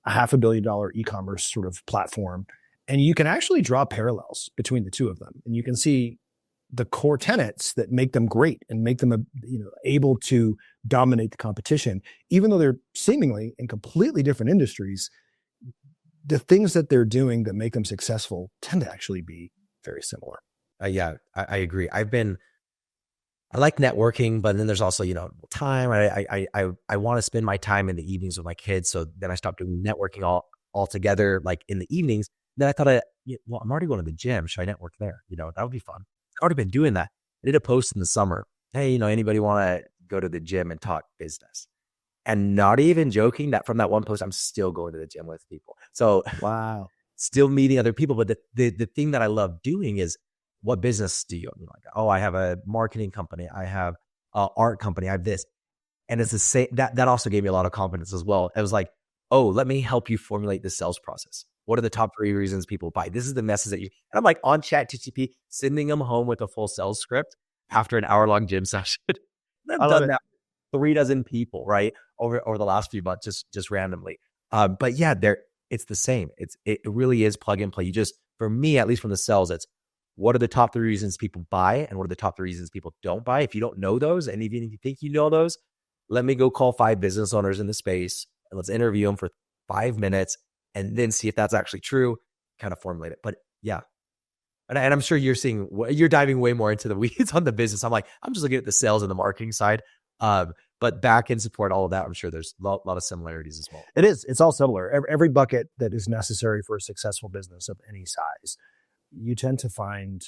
a $500 million e-commerce sort of platform, and you can actually draw parallels between the two of them. And you can see the core tenets that make them great and make them, able to dominate the competition, even though they're seemingly in completely different industries. The things that they're doing that make them successful tend to actually be very similar. Yeah, I agree. I like networking, but then there's also, time. I want to spend my time in the evenings with my kids. So then I stopped doing networking altogether, like in the evenings. Then I thought, I'm already going to the gym. Should I network there? That would be fun. I've already been doing that. I did a post in the summer. Hey, anybody want to go to the gym and talk business? And not even joking, that from that one post, I'm still going to the gym with people. So wow, still meeting other people. But the thing that I love doing is, what business do you own? I have a marketing company. I have an art company. I have this. And it's the same. That also gave me a lot of confidence as well. It was like, let me help you formulate the sales process. What are the top 3 reasons people buy? This is the message that and I'm like on ChatGPT, sending them home with a full sales script after an hour-long gym session. I've done that with 3 dozen people, right? Over the last few months, just randomly. But yeah, it's the same. It really is plug and play. For me, at least from the sales, it's what are the top 3 reasons people buy and what are the top 3 reasons people don't buy? If you don't know those, and even if you think you know those, let me go call 5 business owners in the space and let's interview them for 5 minutes and then see if that's actually true, kind of formulate it. But yeah. And I'm sure you're diving way more into the weeds on the business. I'm just looking at the sales and the marketing side. But back end support, all of that, I'm sure there's a lot of similarities as well. It is. It's all similar. Every bucket that is necessary for a successful business of any size, you tend to find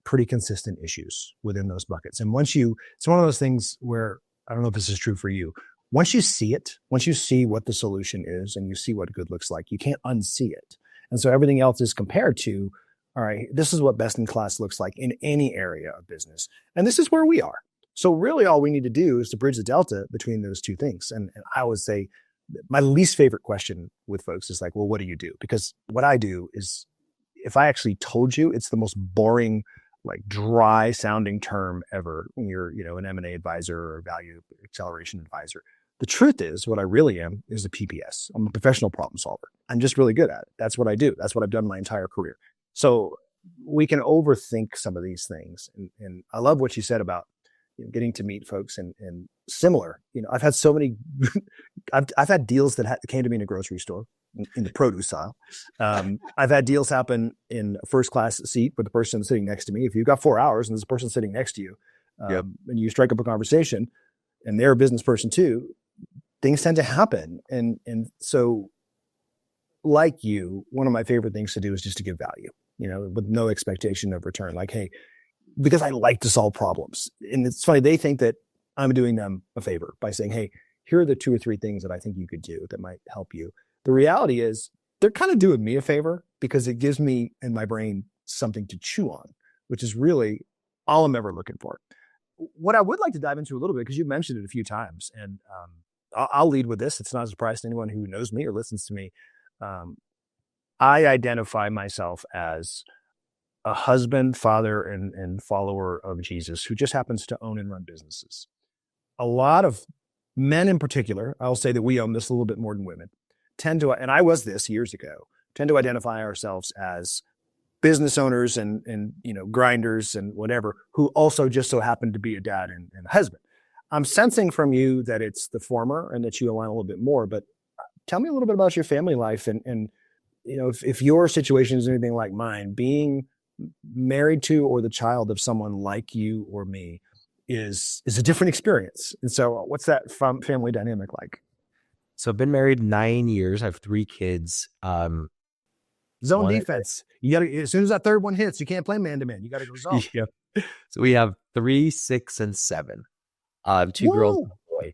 pretty consistent issues within those buckets. And it's one of those things where, I don't know if this is true for you, once you see what the solution is and you see what good looks like, you can't unsee it. And so everything else is compared to, all right, this is what best in class looks like in any area of business. And this is where we are. So really all we need to do is to bridge the delta between those two things. And I would say my least favorite question with folks is like, well, what do you do? Because what I do is, if I actually told you, it's the most boring, like dry sounding term ever when you're, an M&A advisor or value acceleration advisor. The truth is, what I really am is a PPS. I'm a professional problem solver. I'm just really good at it. That's what I do. That's what I've done my entire career. So we can overthink some of these things. And I love what you said about getting to meet folks and similar. I've had so many, I've had deals that came to me in a grocery store in the produce aisle. I've had deals happen in a first class seat with the person sitting next to me. If you've got 4 hours and there's a person sitting next to you, and you strike up a conversation and they're a business person too, things tend to happen. And so, like you, one of my favorite things to do is just to give value, with no expectation of return. Like, hey, because I like to solve problems. And it's funny, they think that I'm doing them a favor by saying, hey, here are the 2 or 3 things that I think you could do that might help you. The reality is they're kind of doing me a favor because it gives me and my brain something to chew on, which is really all I'm ever looking for. What I would like to dive into a little bit, because you mentioned it a few times, and I'll lead with this. It's not a surprise to anyone who knows me or listens to me. I identify myself as a husband, father, and follower of Jesus who just happens to own and run businesses. A lot of men in particular, I'll say that we own this a little bit more than women, tend to, and I was this years ago, tend to identify ourselves as business owners and grinders and whatever, who also just so happen to be a dad and a husband. I'm sensing from you that it's the former and that you align a little bit more, but tell me a little bit about your family life and if your situation is anything like mine, being married to or the child of someone like you or me is a different experience. And so what's that family dynamic like? So I've been married 9 years. I have 3 kids. Zone defense. You got to, as soon as that third one hits, you can't play man to man. You got to go zone. Yeah. So we have 3, 6, and 7. 2 girls and a boy.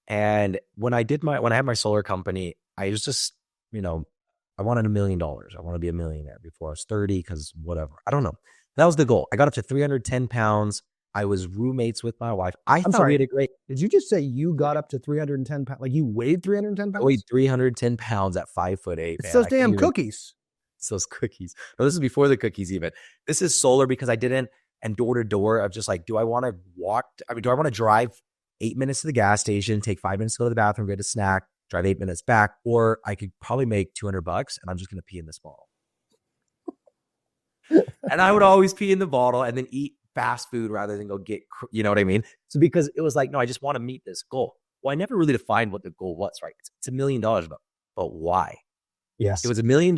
And when I had my solar company, I was just, I wanted $1 million. I want to be a millionaire before I was 30 because whatever. I don't know. That was the goal. I got up to 310 pounds. I was roommates with my wife. I'm thought we had a great. Did you just say you got up to 310 pounds? Like you weighed 310 pounds? I weighed 310 pounds at 5'8". It's those damn cookies. It's those cookies. No, this is before the cookies even. This is solar because I didn't, and door to door, I'm just like, do I want to walk? Do I want to drive 8 minutes to the gas station, take 5 minutes to go to the bathroom, get a snack, drive 8 minutes back, or I could probably make $200 and I'm just going to pee in this bottle. And I would always pee in the bottle and then eat fast food rather than go get, you know what I mean? So because it was like, no, I just want to meet this goal. Well, I never really defined what the goal was, right? It's $1 million, but why? Yes. It was $1 million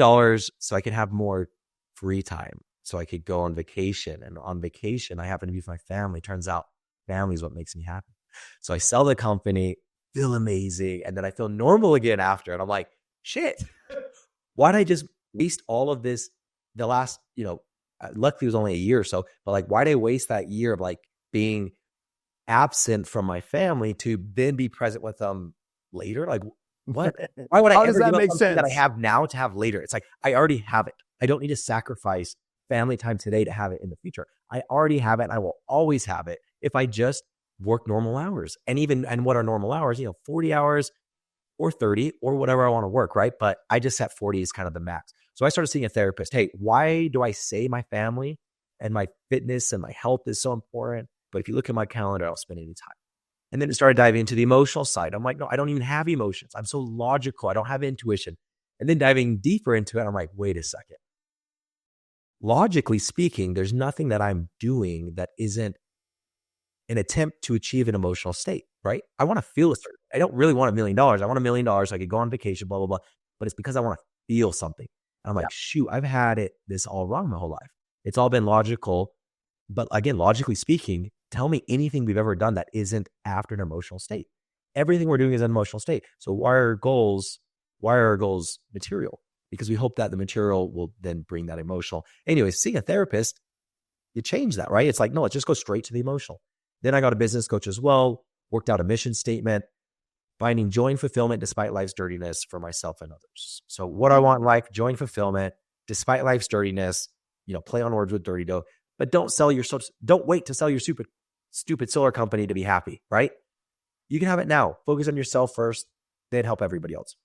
so I could have more free time, so I could go on vacation. And on vacation, I happen to be with my family. Turns out family is what makes me happy. So I sell the company, feel amazing, and then I feel normal again after. And I'm like, shit, why did I just waste all of this? The last, luckily it was only a year or so, but like, why did I waste that year of like being absent from my family to then be present with them later? Like, what? Why would I How ever does that give up make something sense? that I have now to have later? It's like, I already have it. I don't need to sacrifice family time today to have it in the future. I already have it and I will always have it if I just work normal hours. And what are normal hours? 40 hours or 30 or whatever I want to work, right? But I just set 40 as kind of the max. So I started seeing a therapist. Hey, why do I say my family and my fitness and my health is so important? But if you look at my calendar, I don't spend any time. And then it started diving into the emotional side. I'm like, no, I don't even have emotions. I'm so logical. I don't have intuition. And then diving deeper into it, I'm like, wait a second. Logically speaking, there's nothing that I'm doing that isn't an attempt to achieve an emotional state, right? I want to feel a certain. I don't really want $1 million. I want $1 million so I could go on vacation, blah, blah, blah. But it's because I want to feel something. And I'm like, shoot, I've had this all wrong my whole life. It's all been logical. But again, logically speaking, tell me anything we've ever done that isn't after an emotional state. Everything we're doing is an emotional state. So why are our goals material? Because we hope that the material will then bring that emotional. Anyway, seeing a therapist, you change that, right? It's like, no, let's just go straight to the emotional. Then I got a business coach as well, worked out a mission statement, finding joy and fulfillment despite life's dirtiness for myself and others. So what I want in life, joy and fulfillment despite life's dirtiness, play on words with dirty dough, but don't wait to sell your stupid solar company to be happy, right? You can have it now. Focus on yourself first. then help everybody else.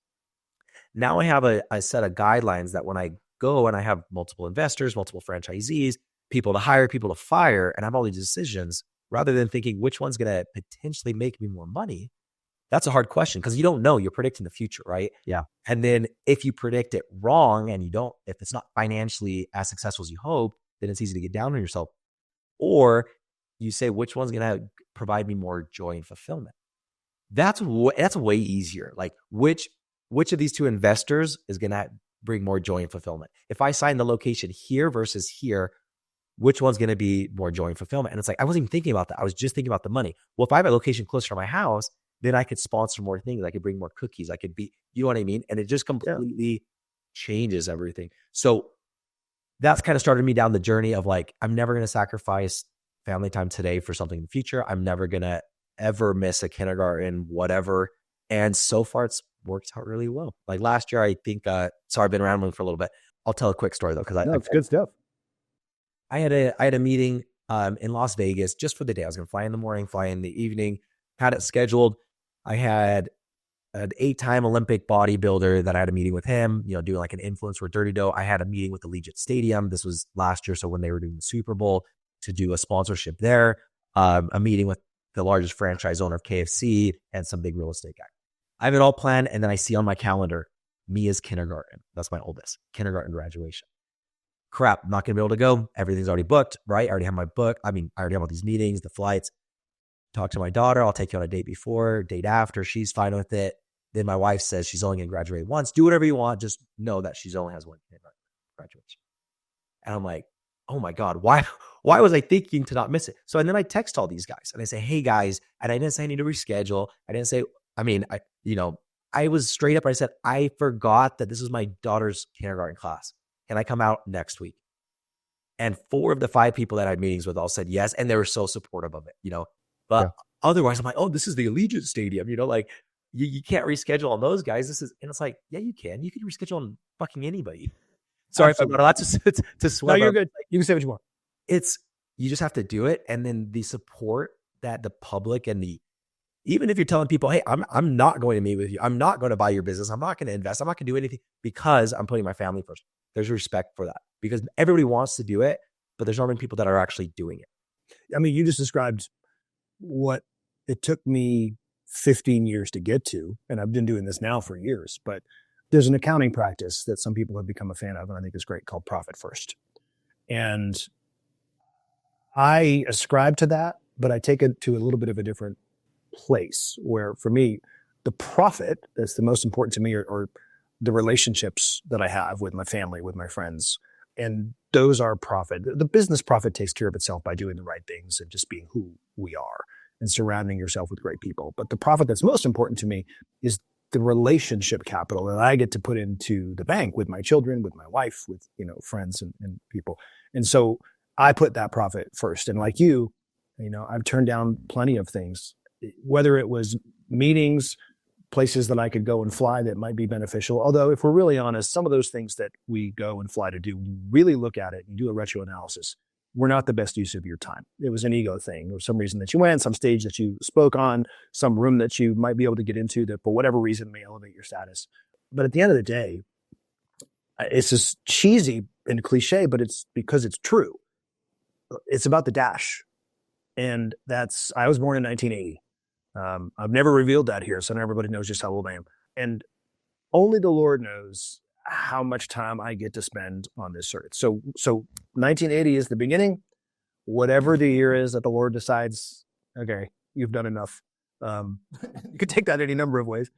Now I have a set of guidelines that when I go and I have multiple investors, multiple franchisees, people to hire, people to fire, and I have all these decisions, rather than thinking which one's going to potentially make me more money, that's a hard question because you don't know. You're predicting the future, right? Yeah. And then if you predict it wrong and if it's not financially as successful as you hope, then it's easy to get down on yourself. Or you say, which one's going to provide me more joy and fulfillment? That's way easier. Like which of these two investors is going to bring more joy and fulfillment? If I sign the location here versus here, which one's going to be more joy and fulfillment? And it's like, I wasn't even thinking about that. I was just thinking about the money. Well, if I have a location closer to my house, then I could sponsor more things. I could bring more cookies. I could be, you know what I mean? And it just completely changes everything. So that's kind of started me down the journey of like, I'm never going to sacrifice family time today for something in the future. I'm never going to ever miss a kindergarten, whatever. And so far it's worked out really well. Like last year, I think, sorry, I've been around for a little bit. I'll tell a quick story though. It's good stuff. I had a meeting in Las Vegas just for the day. I was going to fly in the morning, fly in the evening, had it scheduled. I had an 8-time Olympic bodybuilder that I had a meeting with him, doing like an influencer Dirty Dough. I had a meeting with Allegiant Stadium. This was last year. So when they were doing the Super Bowl, to do a sponsorship there, a meeting with the largest franchise owner of KFC and some big real estate guy. I have it all planned. And then I see on my calendar, Mia's kindergarten. That's my oldest kindergarten graduation. Crap, I'm not going to be able to go. Everything's already booked, right? I already have my book. I already have all these meetings, the flights. Talk to my daughter. I'll take you on a date before, date after. She's fine with it. Then my wife says she's only going to graduate once. Do whatever you want. Just know that she's only has one graduation. And I'm like, oh my God, why was I thinking to not miss it? So, and then I text all these guys and I say, hey guys, and I didn't say I need to reschedule. I didn't say, I was straight up. I said, I forgot that this is my daughter's kindergarten class. Can I come out next week? And 4 of the 5 people that I had meetings with all said yes. And they were so supportive of it, but otherwise I'm like, oh, this is the Allegiant Stadium, like you can't reschedule on those guys. And it's like, yeah, you can reschedule on fucking anybody. Sorry if I'm not allowed to swear. No, you're good. You can say what you want. You just have to do it. And then the support that the public and even if you're telling people, hey, I'm not going to meet with you. I'm not going to buy your business. I'm not going to invest. I'm not going to do anything because I'm putting my family first. There's respect for that because everybody wants to do it, but there's not many people that are actually doing it. I mean, you just described what it took me 15 years to get to, and I've been doing this now for years, but there's an accounting practice that some people have become a fan of, and I think is great, called profit first. And I ascribe to that, but I take it to a little bit of a different place where for me, the profit that's the most important to me are the relationships that I have with my family, with my friends. And those are profit. The business profit takes care of itself by doing the right things and just being who we are and surrounding yourself with great people. But the profit that's most important to me is the relationship capital that I get to put into the bank with my children, with my wife, with, friends and people. And so I put that profit first. And like you, I've turned down plenty of things, whether it was meetings, places that I could go and fly that might be beneficial. Although if we're really honest, some of those things that we go and fly to do, really look at it and do a retro analysis, were not the best use of your time. It was an ego thing. There was some reason that you went, some stage that you spoke on, some room that you might be able to get into that for whatever reason may elevate your status. But at the end of the day, it's just cheesy and cliche, but it's because it's true. It's about the dash. And I was born in 1980. I've never revealed that here, so not everybody knows just how old I am. And only the Lord knows how much time I get to spend on this earth. So 1980 is the beginning. Whatever the year is that the Lord decides, okay, you've done enough. You could take that any number of ways.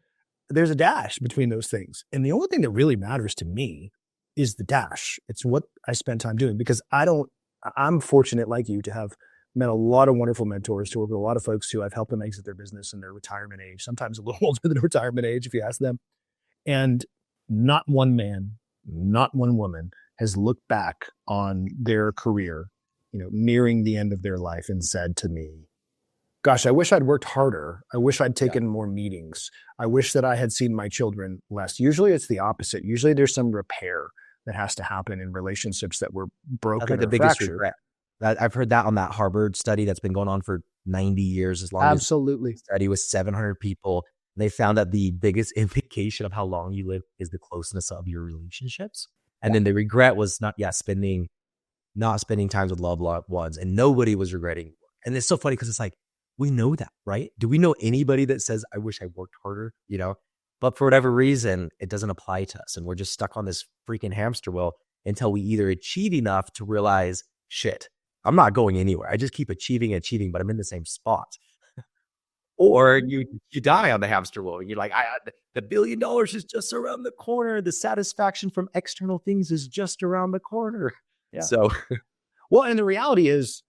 There's a dash between those things. And the only thing that really matters to me is the dash. It's what I spend time doing, because I'm fortunate like you to have met a lot of wonderful mentors, to work with a lot of folks who I've helped them exit their business in their retirement age, sometimes a little older than retirement age if you ask them. And not one man, not one woman has looked back on their career, nearing the end of their life and said to me, gosh, I wish I'd worked harder. I wish I'd taken more meetings. I wish that I had seen my children less. Usually it's the opposite. Usually there's some repair that has to happen in relationships that were broken. That's like the biggest regret. I've heard that on that Harvard study that's been going on for 90 years, as long Absolutely. As study with 700 people. They found that the biggest indication of how long you live is the closeness of your relationships. And then the regret was not spending times with loved ones, and nobody was regretting. And it's so funny because it's like, we know that, right? Do we know anybody that says, I wish I worked harder, But for whatever reason, it doesn't apply to us. And we're just stuck on this freaking hamster wheel until we either achieve enough to realize, shit, I'm not going anywhere. I just keep achieving, but I'm in the same spot. Or you die on the hamster wheel. You're like, the $1 billion is just around the corner. The satisfaction from external things is just around the corner. Yeah. So, well, and the reality is,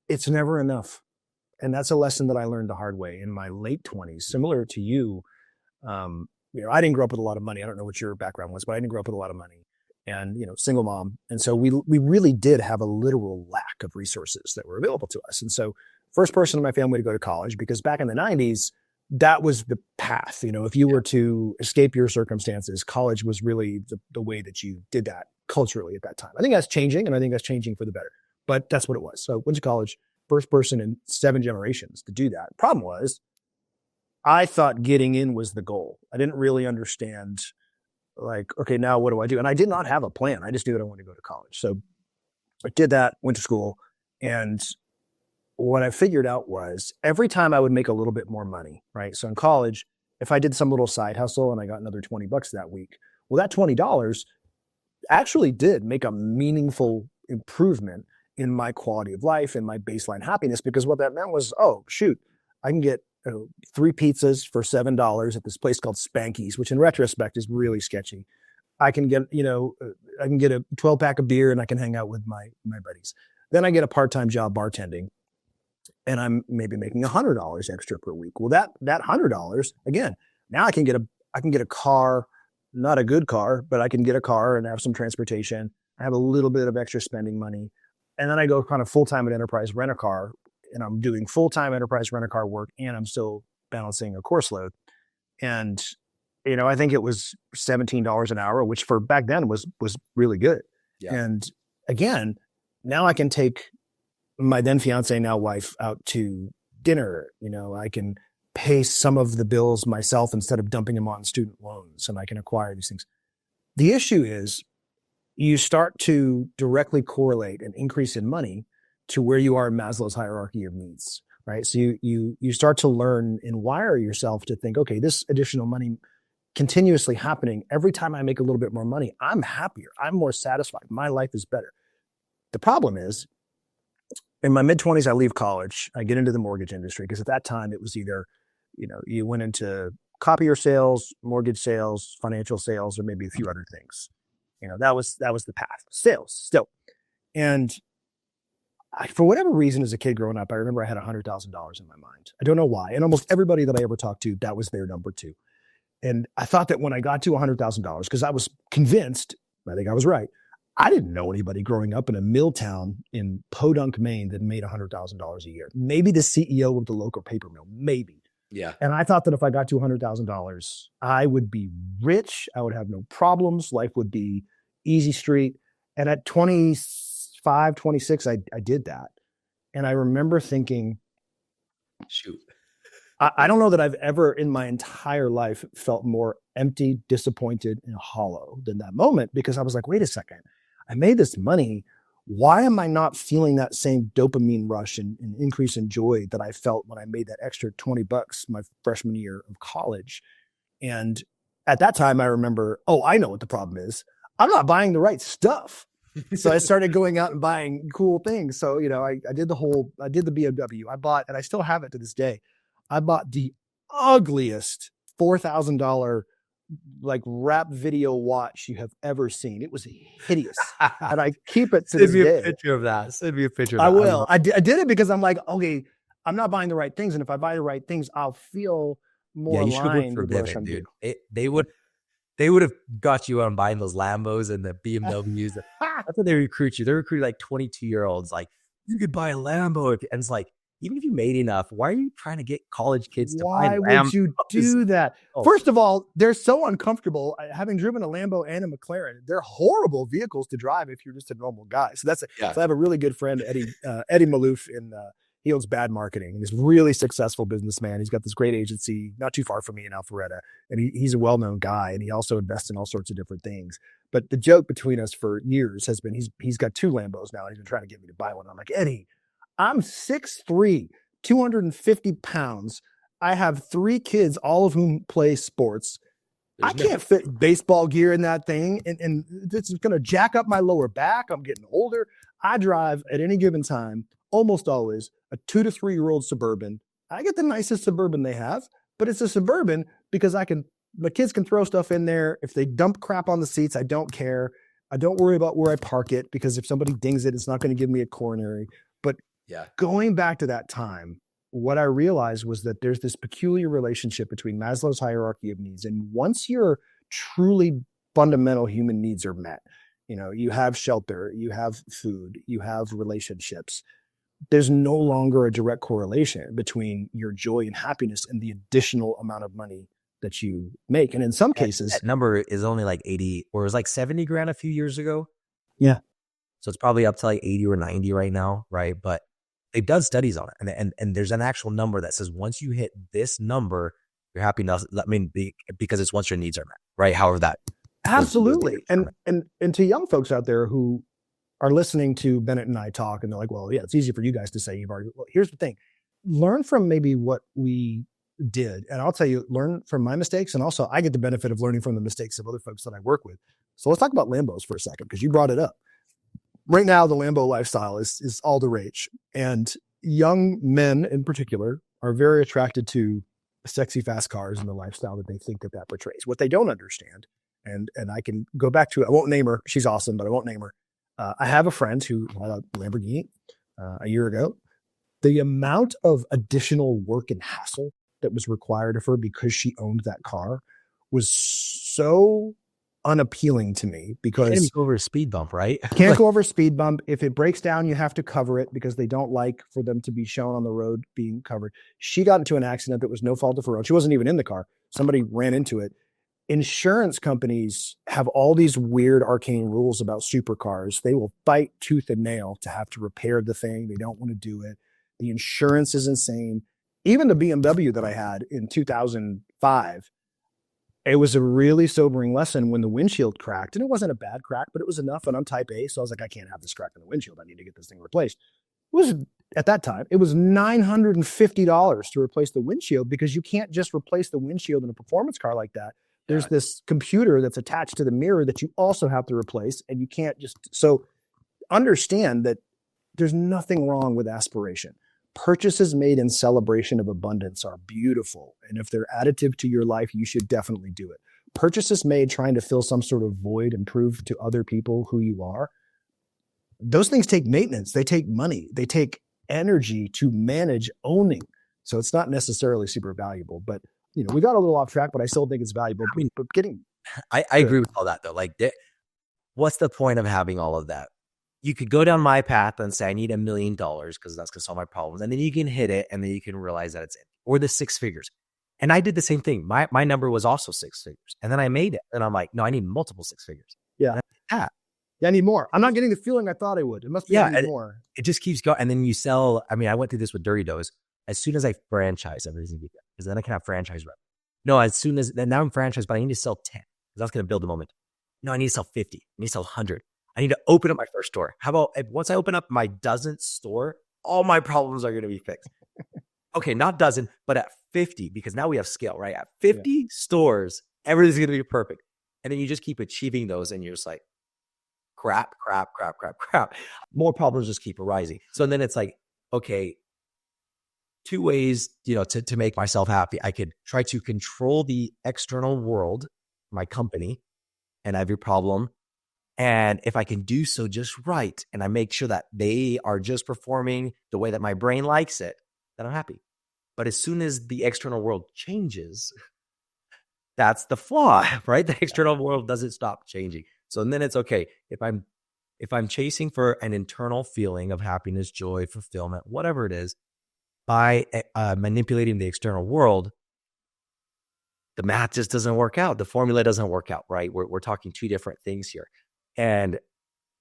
it's never enough. And that's a lesson that I learned the hard way in my late 20s, similar to you. I didn't grow up with a lot of money. I don't know what your background was, but I didn't grow up with a lot of money, and, single mom. And so we really did have a literal lack of resources that were available to us. And so first person in my family to go to college, because back in the 90s, that was the path. If you were to escape your circumstances, college was really the way that you did that culturally at that time. I think that's changing, and I think that's changing for the better, but that's what it was. So went to college, first person in 7 generations to do that. Problem was, I thought getting in was the goal. I didn't really understand, like, okay, now what do I do? And I did not have a plan. I just knew that I wanted to go to college. So I did that, went to school. And what I figured out was every time I would make a little bit more money, right? So in college, if I did some little side hustle and I got another $20 that week, well, that $20 actually did make a meaningful improvement in my quality of life and my baseline happiness, because what that meant was, oh, shoot, I can get 3 pizzas for $7 at this place called Spanky's, which in retrospect is really sketchy. I can get, a 12-pack of beer and I can hang out with my buddies. Then I get a part-time job bartending, and I'm maybe making $100 extra per week. Well, that $100, again, now I can get a car, not a good car, but I can get a car and have some transportation. I have a little bit of extra spending money. And then I go kind of full-time at Enterprise, rent a car, and I'm doing full-time Enterprise rent-a-car work, and I'm still balancing a course load. And, I think it was $17 an hour, which for back then was really good. Yeah. And again, now I can take my then fiance, now wife, out to dinner. I can pay some of the bills myself instead of dumping them on student loans, and I can acquire these things. The issue is you start to directly correlate an increase in money to where you are in Maslow's hierarchy of needs, right? So you start to learn and wire yourself to think, okay, this additional money continuously happening, every time I make a little bit more money, I'm happier, I'm more satisfied, my life is better. The problem is, in my mid-20s, I leave college, I get into the mortgage industry, because at that time it was either, you went into copier sales, mortgage sales, financial sales, or maybe a few other things. That was the path, sales still. And for whatever reason, as a kid growing up, I remember I had $100,000 in my mind. I don't know why. And almost everybody that I ever talked to, that was their number too. And I thought that when I got to $100,000, because I was convinced, I think I was right, I didn't know anybody growing up in a mill town in Podunk, Maine that made $100,000 a year. Maybe the CEO of the local paper mill, maybe. Yeah. And I thought that if I got to $100,000, I would be rich. I would have no problems. Life would be easy street. And at 25, 26, I did that. And I remember thinking, shoot, I don't know that I've ever in my entire life felt more empty, disappointed, and hollow than that moment, because I was like, wait a second, I made this money. Why am I not feeling that same dopamine rush and increase in joy that I felt when I made that extra $20 my freshman year of college? And at that time, I remember, I know what the problem is. I'm not buying the right stuff. So I started going out and buying cool things. So, I did the BMW. I bought, and I still have it to this day, I bought the ugliest $4,000 like rap video watch you have ever seen. It was hideous. And I keep it to this day. Send me a picture of that. Send me a picture of that. I will. I did it because I'm like, okay, I'm not buying the right things. And if I buy the right things, I'll feel more aligned with what I'm doing. They would have got you on buying those Lambos and the BMWs. That's what they recruit you. They recruit like 22-year-olds. Like, you could buy a Lambo. And it's like, even if you made enough, why are you trying to get college kids to buy Lambos? Why would you do that? First of all, they're so uncomfortable. Having driven a Lambo and a McLaren, they're horrible vehicles to drive if you're just a normal guy. So so I have a really good friend, Eddie Malouf, He owns Bad Marketing. He's a really successful businessman. He's got this great agency not too far from me in Alpharetta. And he's a well-known guy, and he also invests in all sorts of different things. But the joke between us for years has been he's got 2 Lambos now, and he's been trying to get me to buy one. I'm like, Eddie, I'm 6'3", 250 pounds. I have 3 kids, all of whom play sports. I can't fit baseball gear in that thing, and this is going to jack up my lower back. I'm getting older. I drive at any given time, almost always, a 2 to 3 year old Suburban. I get the nicest Suburban they have, but it's a Suburban because my kids can throw stuff in there. If they dump crap on the seats, I don't care. I don't worry about where I park it, because if somebody dings it, it's not going to give me a coronary. But going back to that time, what I realized was that there's this peculiar relationship between Maslow's hierarchy of needs. And once your truly fundamental human needs are met, you have shelter, you have food, you have relationships, there's no longer a direct correlation between your joy and happiness and the additional amount of money that you make. And in some cases, that number is only like 80, or it was like 70 grand a few years ago. Yeah. So it's probably up to like 80 or 90 right now. Right. But they've done studies on it. And there's an actual number that says once you hit this number, you're happy enough. I mean, because it's once your needs are met, right? However that. Absolutely. And to young folks out there who are listening to Bennett and I talk, and they're like, well, yeah, it's easy for you guys to say you've already, well, here's the thing. Learn from maybe what we did. And I'll tell you, learn from my mistakes. And also I get the benefit of learning from the mistakes of other folks that I work with. So let's talk about Lambos for a second, because you brought it up. Right now, the Lambo lifestyle is all the rage. And young men in particular are very attracted to sexy, fast cars and the lifestyle that they think that portrays. What they don't understand, and I can go back to it. I won't name her. She's awesome, but I won't name her. I have a friend who had a Lamborghini a year ago. The amount of additional work and hassle that was required of her because she owned that car was so unappealing to me, because can't go over a speed bump, right? Can't go over a speed bump. If it breaks down, you have to cover it, because they don't like for them to be shown on the road being covered. She got into an accident that was no fault of her own. She wasn't even in the car. Somebody ran into it. Insurance companies have all these weird arcane rules about supercars. They will fight tooth and nail to have to repair the thing. They don't want to do it. The insurance is insane. Even the BMW that I had in 2005, it was a really sobering lesson when the windshield cracked. And it wasn't a bad crack, but it was enough. And I'm type A. So I was like, I can't have this crack in the windshield. I need to get this thing replaced. It was, at that time, it was $950 to replace the windshield, because you can't just replace the windshield in a performance car like that. There's this computer that's attached to the mirror that you also have to replace. And you can't just, so understand that there's nothing wrong with aspiration. Purchases made in celebration of abundance are beautiful. And if they're additive to your life, you should definitely do it. Purchases made trying to fill some sort of void and prove to other people who you are, those things take maintenance. They take money. They take energy to manage owning. So it's not necessarily super valuable, but we got a little off track, but I still think it's valuable. I mean, but I agree with all that though. Like, what's the point of having all of that? You could go down my path and say, I need $1 million because that's going to solve my problems. And then you can hit it, and then you can realize that it's it. Or the 6 figures. And I did the same thing. My number was also 6 figures. And then I made it. And I'm like, no, I need multiple 6 figures. Yeah. Yeah, I need more. I'm not getting the feeling I thought I would. It must be more. It just keeps going. And then you sell. I mean, I went through this with Dirty Doughs. As soon as I franchise, everything's going to be good, because then I can have franchise revenue. No, now I'm franchised, but I need to sell 10, because that's going to build the momentum. No, I need to sell 50. I need to sell 100. I need to open up my first store. How about once I open up my 1,000th store, all my problems are going to be fixed. Okay, not dozen, but at 50, because now we have scale, right? At 50 stores, everything's going to be perfect. And then you just keep achieving those, and you're just like, crap. More problems just keep arising. So then it's like, okay, 2 ways, to make myself happy. I could try to control the external world, my company, and every problem. And if I can do so just right, and I make sure that they are just performing the way that my brain likes it, then I'm happy. But as soon as the external world changes, that's the flaw, right? The external world doesn't stop changing. So then it's okay. If I'm chasing for an internal feeling of happiness, joy, fulfillment, whatever it is, by manipulating the external world, the math just doesn't work out. The formula doesn't work out, right? We're talking 2 different things here. And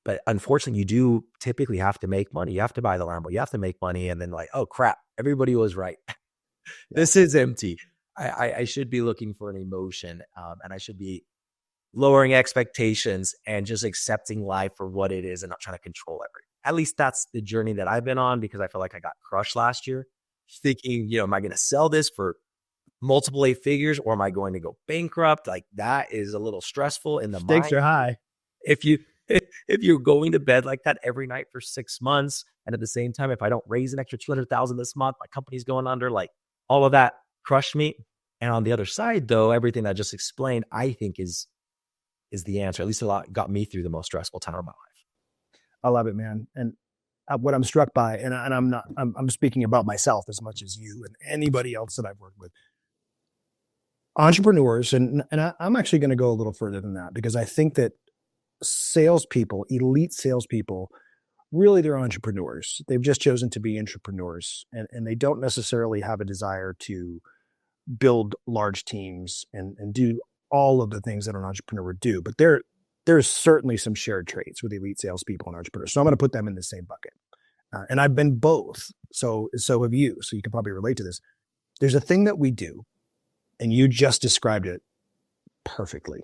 But unfortunately, you do typically have to make money. You have to buy the Lambo. You have to make money. And then like, oh crap, everybody was right. This is empty. I should be looking for an emotion, and I should be lowering expectations and just accepting life for what it is and not trying to control everything. At least that's the journey that I've been on, because I feel like I got crushed last year thinking, am I going to sell this for multiple 8 figures, or am I going to go bankrupt? Like, that is a little stressful in the mind. Stakes are high. If you're going to bed like that every night for 6 months, and at the same time, if I don't raise an extra 200,000 this month, my company's going under, like all of that crushed me. And on the other side though, everything I just explained, I think is the answer. At least a lot got me through the most stressful time of my life. I love it, man. And what I'm struck by, and I'm speaking about myself as much as you and anybody else that I've worked with, entrepreneurs, and I'm actually going to go a little further than that, because I think that salespeople, elite salespeople, really they're entrepreneurs. They've just chosen to be entrepreneurs, and they don't necessarily have a desire to build large teams and do all of the things that an entrepreneur would do. But there's certainly some shared traits with elite salespeople and entrepreneurs. So I'm going to put them in the same bucket. And I've been both. So have you. So you can probably relate to this. There's a thing that we do, and you just described it perfectly.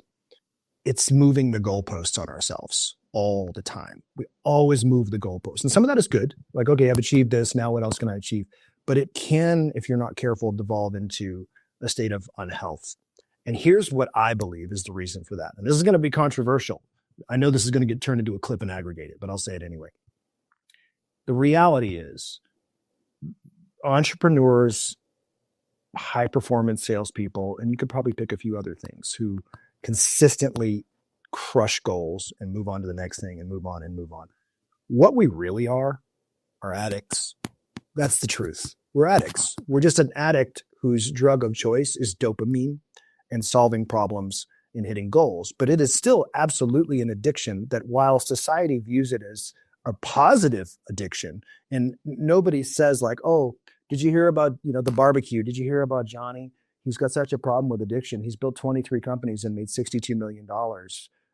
It's moving the goalposts on ourselves all the time. We always move the goalposts. And some of that is good. Like, okay, I've achieved this. Now what else can I achieve? But it can, if you're not careful, devolve into a state of unhealth. And here's what I believe is the reason for that. And this is going to be controversial. I know this is going to get turned into a clip and aggregated, but I'll say it anyway. The reality is entrepreneurs, high performance salespeople, and you could probably pick a few other things, who consistently crush goals and move on to the next thing and move on and move on. What we really are addicts. That's the truth. We're addicts. We're just an addict whose drug of choice is dopamine and solving problems and hitting goals. But it is still absolutely an addiction that, while society views it as a positive addiction, and nobody says like, oh, did you hear about, the barbecue? Did you hear about Johnny? He's got such a problem with addiction. He's built 23 companies and made $62 million.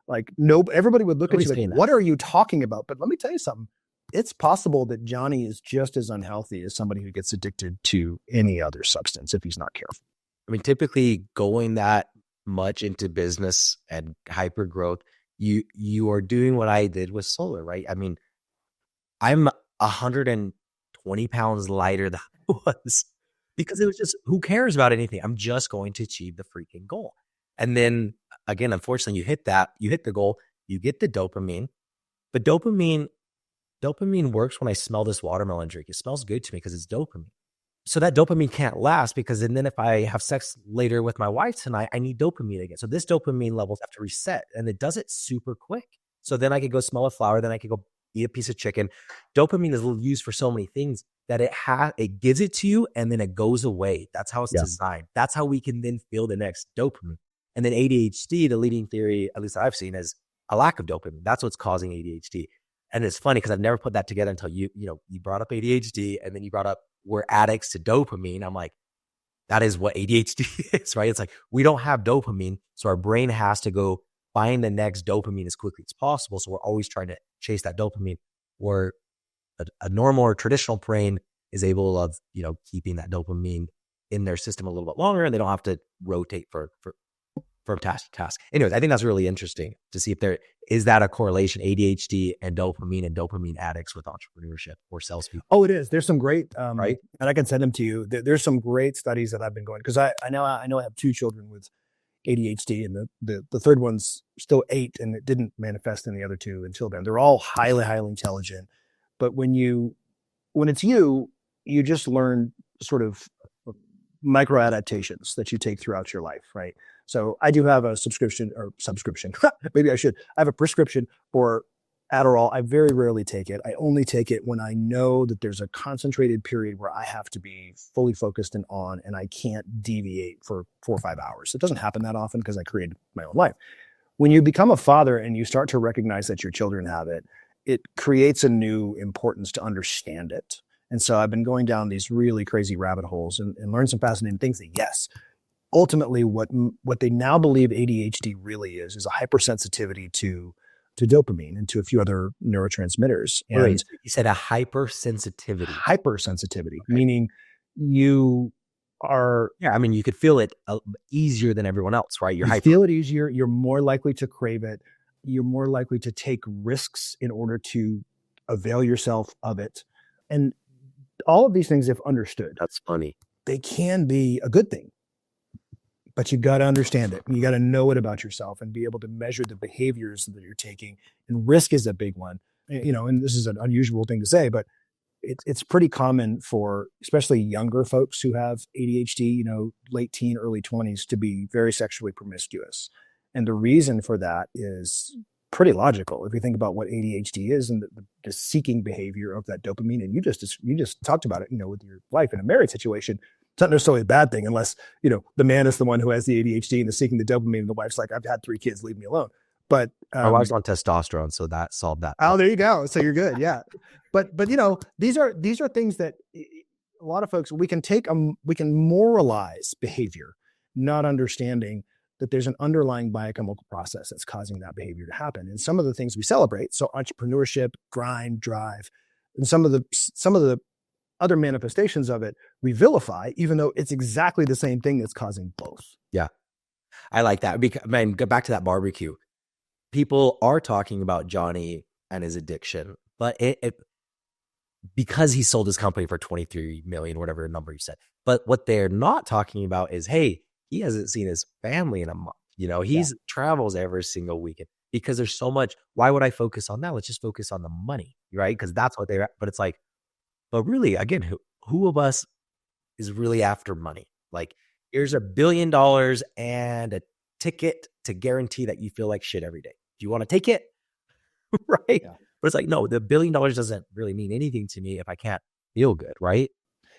Like, no, everybody would look at you like, what are you talking about? But let me tell you something. It's possible that Johnny is just as unhealthy as somebody who gets addicted to any other substance if he's not careful. I mean, typically going that much into business and hyper growth, you are doing what I did with solar, right? I mean, I'm 120 pounds lighter than I was, because it was just, who cares about anything? I'm just going to achieve the freaking goal. And then again, unfortunately, you hit the goal, you get the dopamine, but dopamine works when I smell this watermelon drink. It smells good to me because it's dopamine. So that dopamine can't last, because then if I have sex later with my wife tonight, I need dopamine again. So this dopamine levels have to reset, and it does it super quick. So then I could go smell a flower, then I could go eat a piece of chicken. Dopamine is used for so many things that it gives it to you and then it goes away. That's how it's designed. That's how we can then feel the next dopamine. And then ADHD, the leading theory, at least I've seen, is a lack of dopamine. That's what's causing ADHD. And it's funny because I've never put that together until you brought up ADHD, and then you brought up we're addicts to dopamine. I'm like, that is what ADHD is, right? It's like, we don't have dopamine, so our brain has to go find the next dopamine as quickly as possible. So we're always trying to chase that dopamine, where a normal or traditional brain is able of, keeping that dopamine in their system a little bit longer, and they don't have to rotate from task to task. Anyways, I think that's really interesting to see if there is that a correlation, ADHD and dopamine addicts with entrepreneurship or salespeople. Oh, it is. There's some great, right? And I can send them to you. There's some great studies that I've been going, because I know I have 2 children with ADHD, and the third one's still 8, and it didn't manifest in the other 2 until then. They're all highly, highly intelligent. But when it's you just learn sort of micro adaptations that you take throughout your life, right? So I do have a subscription. Maybe I should. I have a prescription for Adderall. I very rarely take it. I only take it when I know that there's a concentrated period where I have to be fully focused and on, and I can't deviate for 4 or 5 hours. It doesn't happen that often because I created my own life. When you become a father and you start to recognize that your children have it, it creates a new importance to understand it. And so I've been going down these really crazy rabbit holes and learned some fascinating things that, yes, ultimately what they now believe ADHD really is a hypersensitivity to to dopamine and to a few other neurotransmitters. And Wait, you said a hypersensitivity. Hypersensitivity, meaning you are. Yeah, I mean, you could feel it easier than everyone else, right? You feel it easier. You're more likely to crave it. You're more likely to take risks in order to avail yourself of it. And all of these things, if understood, that's funny, they can be a good thing. But you got to understand it. You got to know it about yourself and be able to measure the behaviors that you're taking. And risk is a big one. And this is an unusual thing to say, but it's pretty common for especially younger folks who have ADHD, late teen, early 20s, to be very sexually promiscuous. And the reason for that is pretty logical. If you think about what ADHD is and the seeking behavior of that dopamine, and you just talked about it, with your wife in a married situation. It's not necessarily a bad thing unless, the man is the one who has the ADHD and is seeking the dopamine, and the wife's like, I've had 3 kids, leave me alone. But my wife's on testosterone, so that solved that. Oh, there you go. So you're good. Yeah. But these are things that a lot of folks, we can moralize behavior, not understanding that there's an underlying biochemical process that's causing that behavior to happen. And some of the things we celebrate, so entrepreneurship, grind, drive, and some of the other manifestations of it, we vilify, even though it's exactly the same thing that's causing both. Yeah. I like that. Go back to that barbecue. People are talking about Johnny and his addiction, but because he sold his company for 23 million, whatever number you said. But what they're not talking about is, hey, he hasn't seen his family in a month. He's travels every single weekend because there's so much. Why would I focus on that? Let's just focus on the money, right? Because that's what but it's like, but really, again, who of us is really after money? Like, here's $1 billion and a ticket to guarantee that you feel like shit every day. Do you want to take it? Right? Yeah. But it's like, no, the $1 billion doesn't really mean anything to me if I can't feel good, right?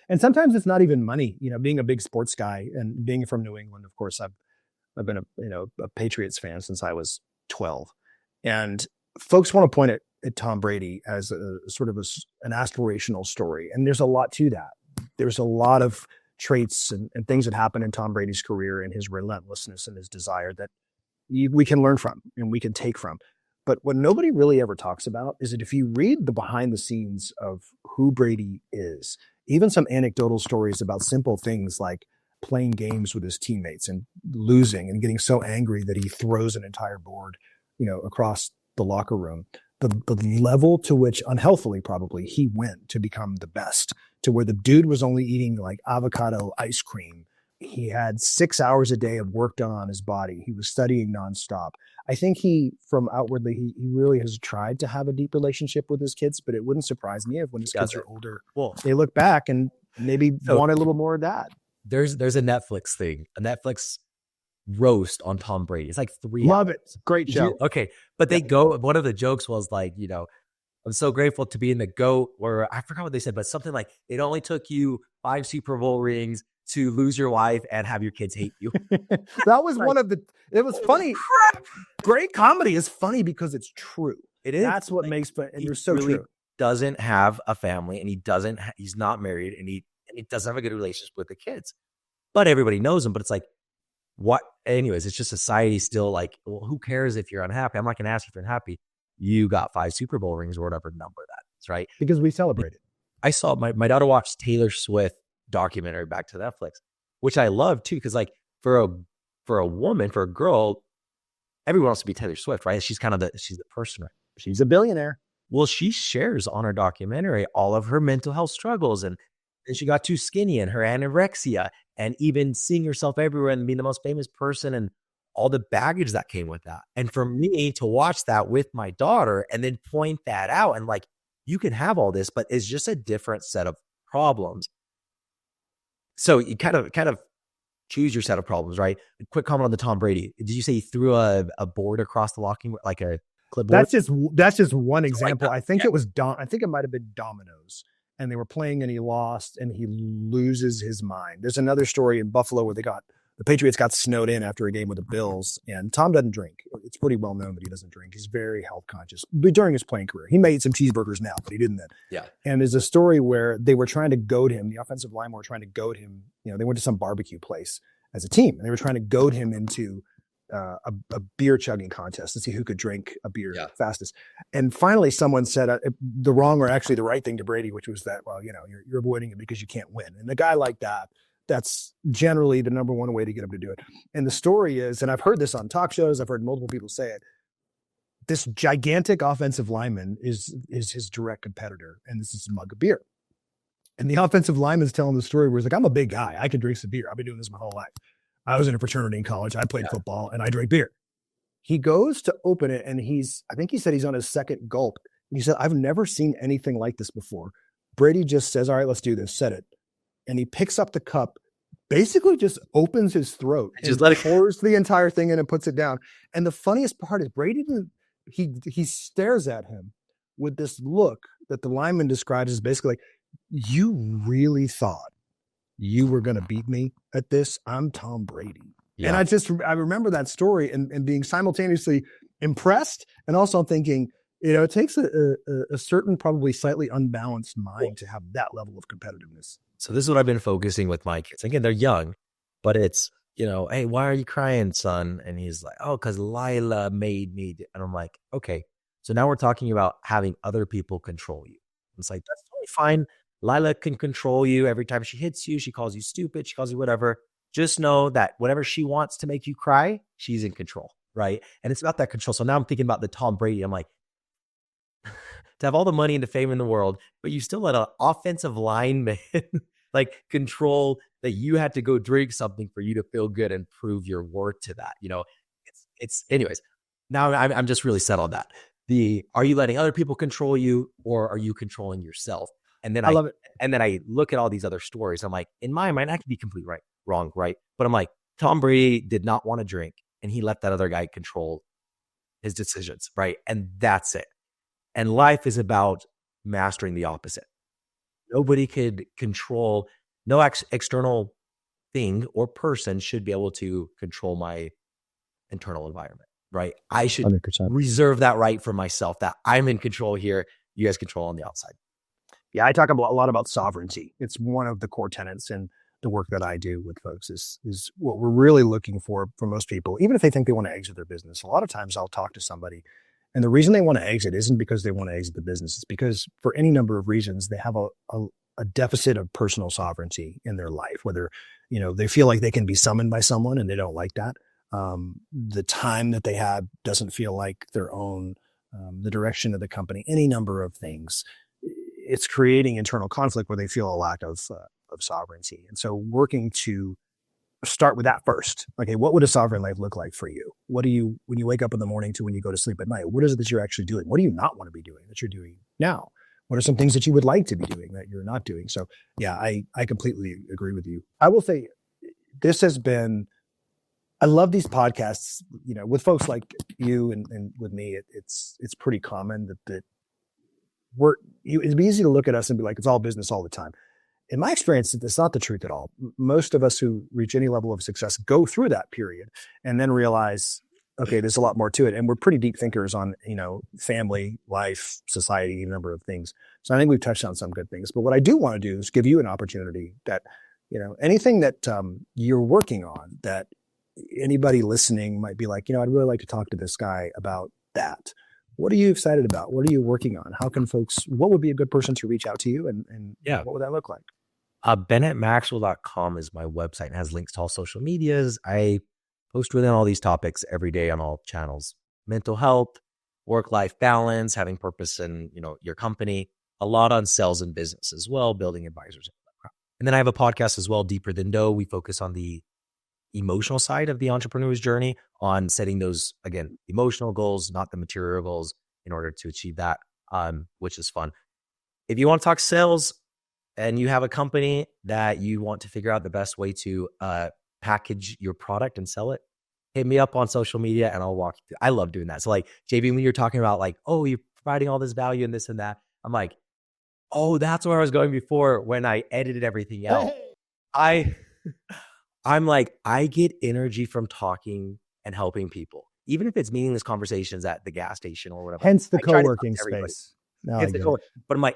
And sometimes it's not even money. Being a big sports guy and being from New England, of course, I've been a Patriots fan since I was 12, and folks want to point at Tom Brady as a sort of an aspirational story. And there's a lot to that. There's a lot of traits and things that happen in Tom Brady's career and his relentlessness and his desire that we can learn from and we can take from. But what nobody really ever talks about is that if you read the behind the scenes of who Brady is, even some anecdotal stories about simple things like playing games with his teammates and losing and getting so angry that he throws an entire board, across the locker room. The level to which, unhealthily probably, he went to become the best, to where the dude was only eating like avocado ice cream. He had 6 hours a day of work done on his body. He was studying nonstop. I think he really has tried to have a deep relationship with his kids, but it wouldn't surprise me if when his kids are older, they look back and maybe want a little more of that. There's a Netflix thing, a Netflix roast on Tom Brady. It's like 3 Love hours. It. Great show. Okay. But they go, one of the jokes was like, I'm so grateful to be in the GOAT, or I forgot what they said, but something like, it only took you 5 Super Bowl rings to lose your wife and have your kids hate you. That was it was funny. Crap. Great comedy is funny because it's true. It is. That's what makes it. And you're so really true. Doesn't have a family, and he's not married, and he doesn't have a good relationship with the kids, but everybody knows him. But it's like, what? Anyways, it's just society still like, well, who cares if you're unhappy? I'm not going to ask you if you're unhappy. You got 5 Super Bowl rings or whatever number that is, right? Because we celebrate it. I saw my daughter watched Taylor Swift documentary back to Netflix, which I love too, because like for a woman, for a girl, everyone wants to be Taylor Swift, right? She's the person, right? She's a billionaire. Well, she shares on her documentary all of her mental health struggles, and she got too skinny and her anorexia, and even seeing herself everywhere and being the most famous person and all the baggage that came with that. And for me to watch that with my daughter and then point that out and like, you can have all this, but it's just a different set of problems. So you kind of choose your set of problems, right? A quick comment on the Tom Brady. Did you say he threw a board across the locking, like a clipboard? That's just one example. I think it was I think it might have been dominoes, and they were playing and he lost and he loses his mind. There's another story in Buffalo where the Patriots got snowed in after a game with the Bills, and Tom doesn't drink. It's pretty well known that he doesn't drink. He's very health conscious. But during his playing career, he made some cheeseburgers now, but he didn't then. Yeah. And there's a story where they were trying to goad him. The offensive linemen were trying to goad him. They went to some barbecue place as a team, and they were trying to goad him into a beer chugging contest to see who could drink a beer fastest. And finally, someone said the wrong or actually the right thing to Brady, which was that, well, you're avoiding it because you can't win. And a guy like that, that's generally the number one way to get him to do it. And the story is, and I've heard this on talk shows, I've heard multiple people say it, this gigantic offensive lineman is his direct competitor, and this is a mug of beer. And the offensive lineman's telling the story where he's like, I'm a big guy. I can drink some beer. I've been doing this my whole life. I was in a fraternity in college. I played football and I drank beer. He goes to open it and I think he said he's on his second gulp. And he said, I've never seen anything like this before. Brady just says, all right, let's do this. Set it. And he picks up the cup, basically just opens his throat, just pours the entire thing in and puts it down. And the funniest part is Brady he stares at him with this look that the lineman describes as basically like, you really thought you were going to beat me at this? I'm Tom Brady. Yeah. And I remember that story and being simultaneously impressed and also thinking, it takes a certain, probably slightly unbalanced mind to have that level of competitiveness. So this is what I've been focusing with my kids. Again, they're young, but it's, hey, why are you crying, son? And he's like, oh, because Lila made me. And I'm like, okay. So now we're talking about having other people control you. It's like, that's totally fine. Lila can control you every time she hits you. She calls you stupid. She calls you whatever. Just know that whatever she wants to make you cry, she's in control, right? And it's about that control. So now I'm thinking about the Tom Brady. I'm like, to have all the money and the fame in the world, but you still let an offensive lineman like control that you had to go drink something for you to feel good and prove your worth to that. It's anyways. Now I'm just really set on that. Are you letting other people control you or are you controlling yourself? And then I love it. And then I look at all these other stories. I'm like, in my mind, I could be completely wrong, right? But I'm like, Tom Brady did not want to drink and he let that other guy control his decisions, right? And that's it. And life is about mastering the opposite. Nobody could control, no external thing or person should be able to control my internal environment, right? I should 100%. Reserve that right for myself, that I'm in control here. You guys control on the outside. Yeah, I talk a lot about sovereignty. It's one of the core tenets in the work that I do with folks is what we're really looking for most people, even if they think they want to exit their business. A lot of times I'll talk to somebody and the reason they want to exit isn't because they want to exit the business. It's because for any number of reasons, they have a deficit of personal sovereignty in their life, whether, they feel like they can be summoned by someone and they don't like that. The time that they have doesn't feel like their own, the direction of the company, any number of things. It's creating internal conflict where they feel a lack of sovereignty. And so working to start with that first. Okay, what would a sovereign life look like for you? What do you, when you wake up in the morning to when you go to sleep at night, what is it that you're actually doing? What do you not want to be doing that you're doing now? What are some things that you would like to be doing that you're not doing? So yeah, I completely agree with you. I will say this has been, I love these podcasts, with folks like you and with me, it's pretty common that it'd be easy to look at us and be like, it's all business all the time. In my experience, it's not the truth at all. Most of us who reach any level of success go through that period and then realize, okay, there's a lot more to it. And we're pretty deep thinkers on, family, life, society, a number of things. So I think we've touched on some good things. But what I do want to do is give you an opportunity that, anything that you're working on that anybody listening might be like, I'd really like to talk to this guy about that. What are you excited about? What are you working on? How can folks, what would be a good person to reach out to you? And what would that look like? BennettMaxwell.com is my website and has links to all social medias. I post within all these topics every day on all channels. Mental health, work-life balance, having purpose in, your company, a lot on sales and business as well, building advisors. And then I have a podcast as well, Deeper Than Dough. We focus on the emotional side of the entrepreneur's journey, on setting those, again, emotional goals, not the material goals, in order to achieve that, which is fun. If you want to talk sales and you have a company that you want to figure out the best way to package your product and sell it, hit me up on social media and I'll walk you through. I love doing that. So like, JB, when you're talking about like, oh, you're providing all this value and this and that, I'm like, oh, that's where I was going before when I edited everything out. I'm like, I get energy from talking and helping people, even if it's meaningless conversations at the gas station or whatever. Hence the co-working space. But I'm like,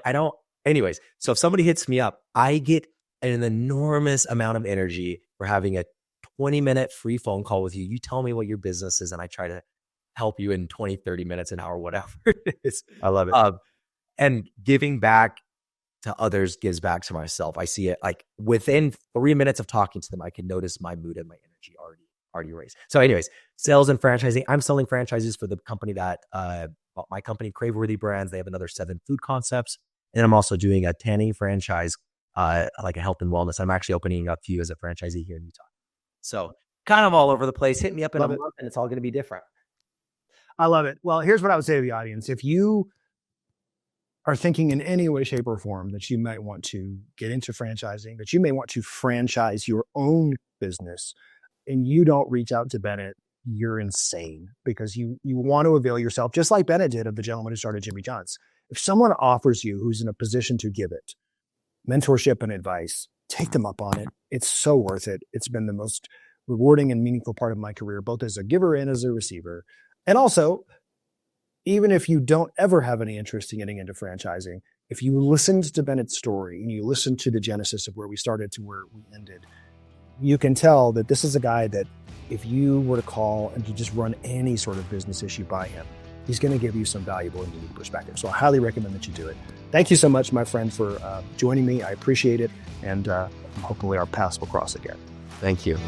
anyways. So if somebody hits me up, I get an enormous amount of energy for having a 20-minute free phone call with you. You tell me what your business is, and I try to help you in 20, 30 minutes, an hour, whatever it is. I love it. And giving back to others gives back to myself. I see it like within 3 minutes of talking to them, I can notice my mood and my energy already raised. So anyways, sales and franchising. I'm selling franchises for the company that bought my company, Craveworthy Brands. They have another 7 food concepts. And I'm also doing a tanning franchise, like a health and wellness. I'm actually opening up to you as a franchisee here in Utah. So kind of all over the place. Hit me up in a month and it's all going to be different. I love it. Well, here's what I would say to the audience. If you are thinking in any way, shape, or form that you might want to get into franchising, that you may want to franchise your own business, and you don't reach out to Bennett, you're insane, because you want to avail yourself, just like Bennett did of the gentleman who started Jimmy John's. If someone offers you who's in a position to give it mentorship and advice, take them up on it. It's so worth it. It's been the most rewarding and meaningful part of my career, both as a giver and as a receiver. And also, even if you don't ever have any interest in getting into franchising, if you listened to Bennett's story and you listened to the genesis of where we started to where we ended, you can tell that this is a guy that if you were to call and to just run any sort of business issue by him, he's going to give you some valuable and unique perspective. So I highly recommend that you do it. Thank you so much, my friend, for joining me. I appreciate it. And hopefully our paths will cross again. Thank you.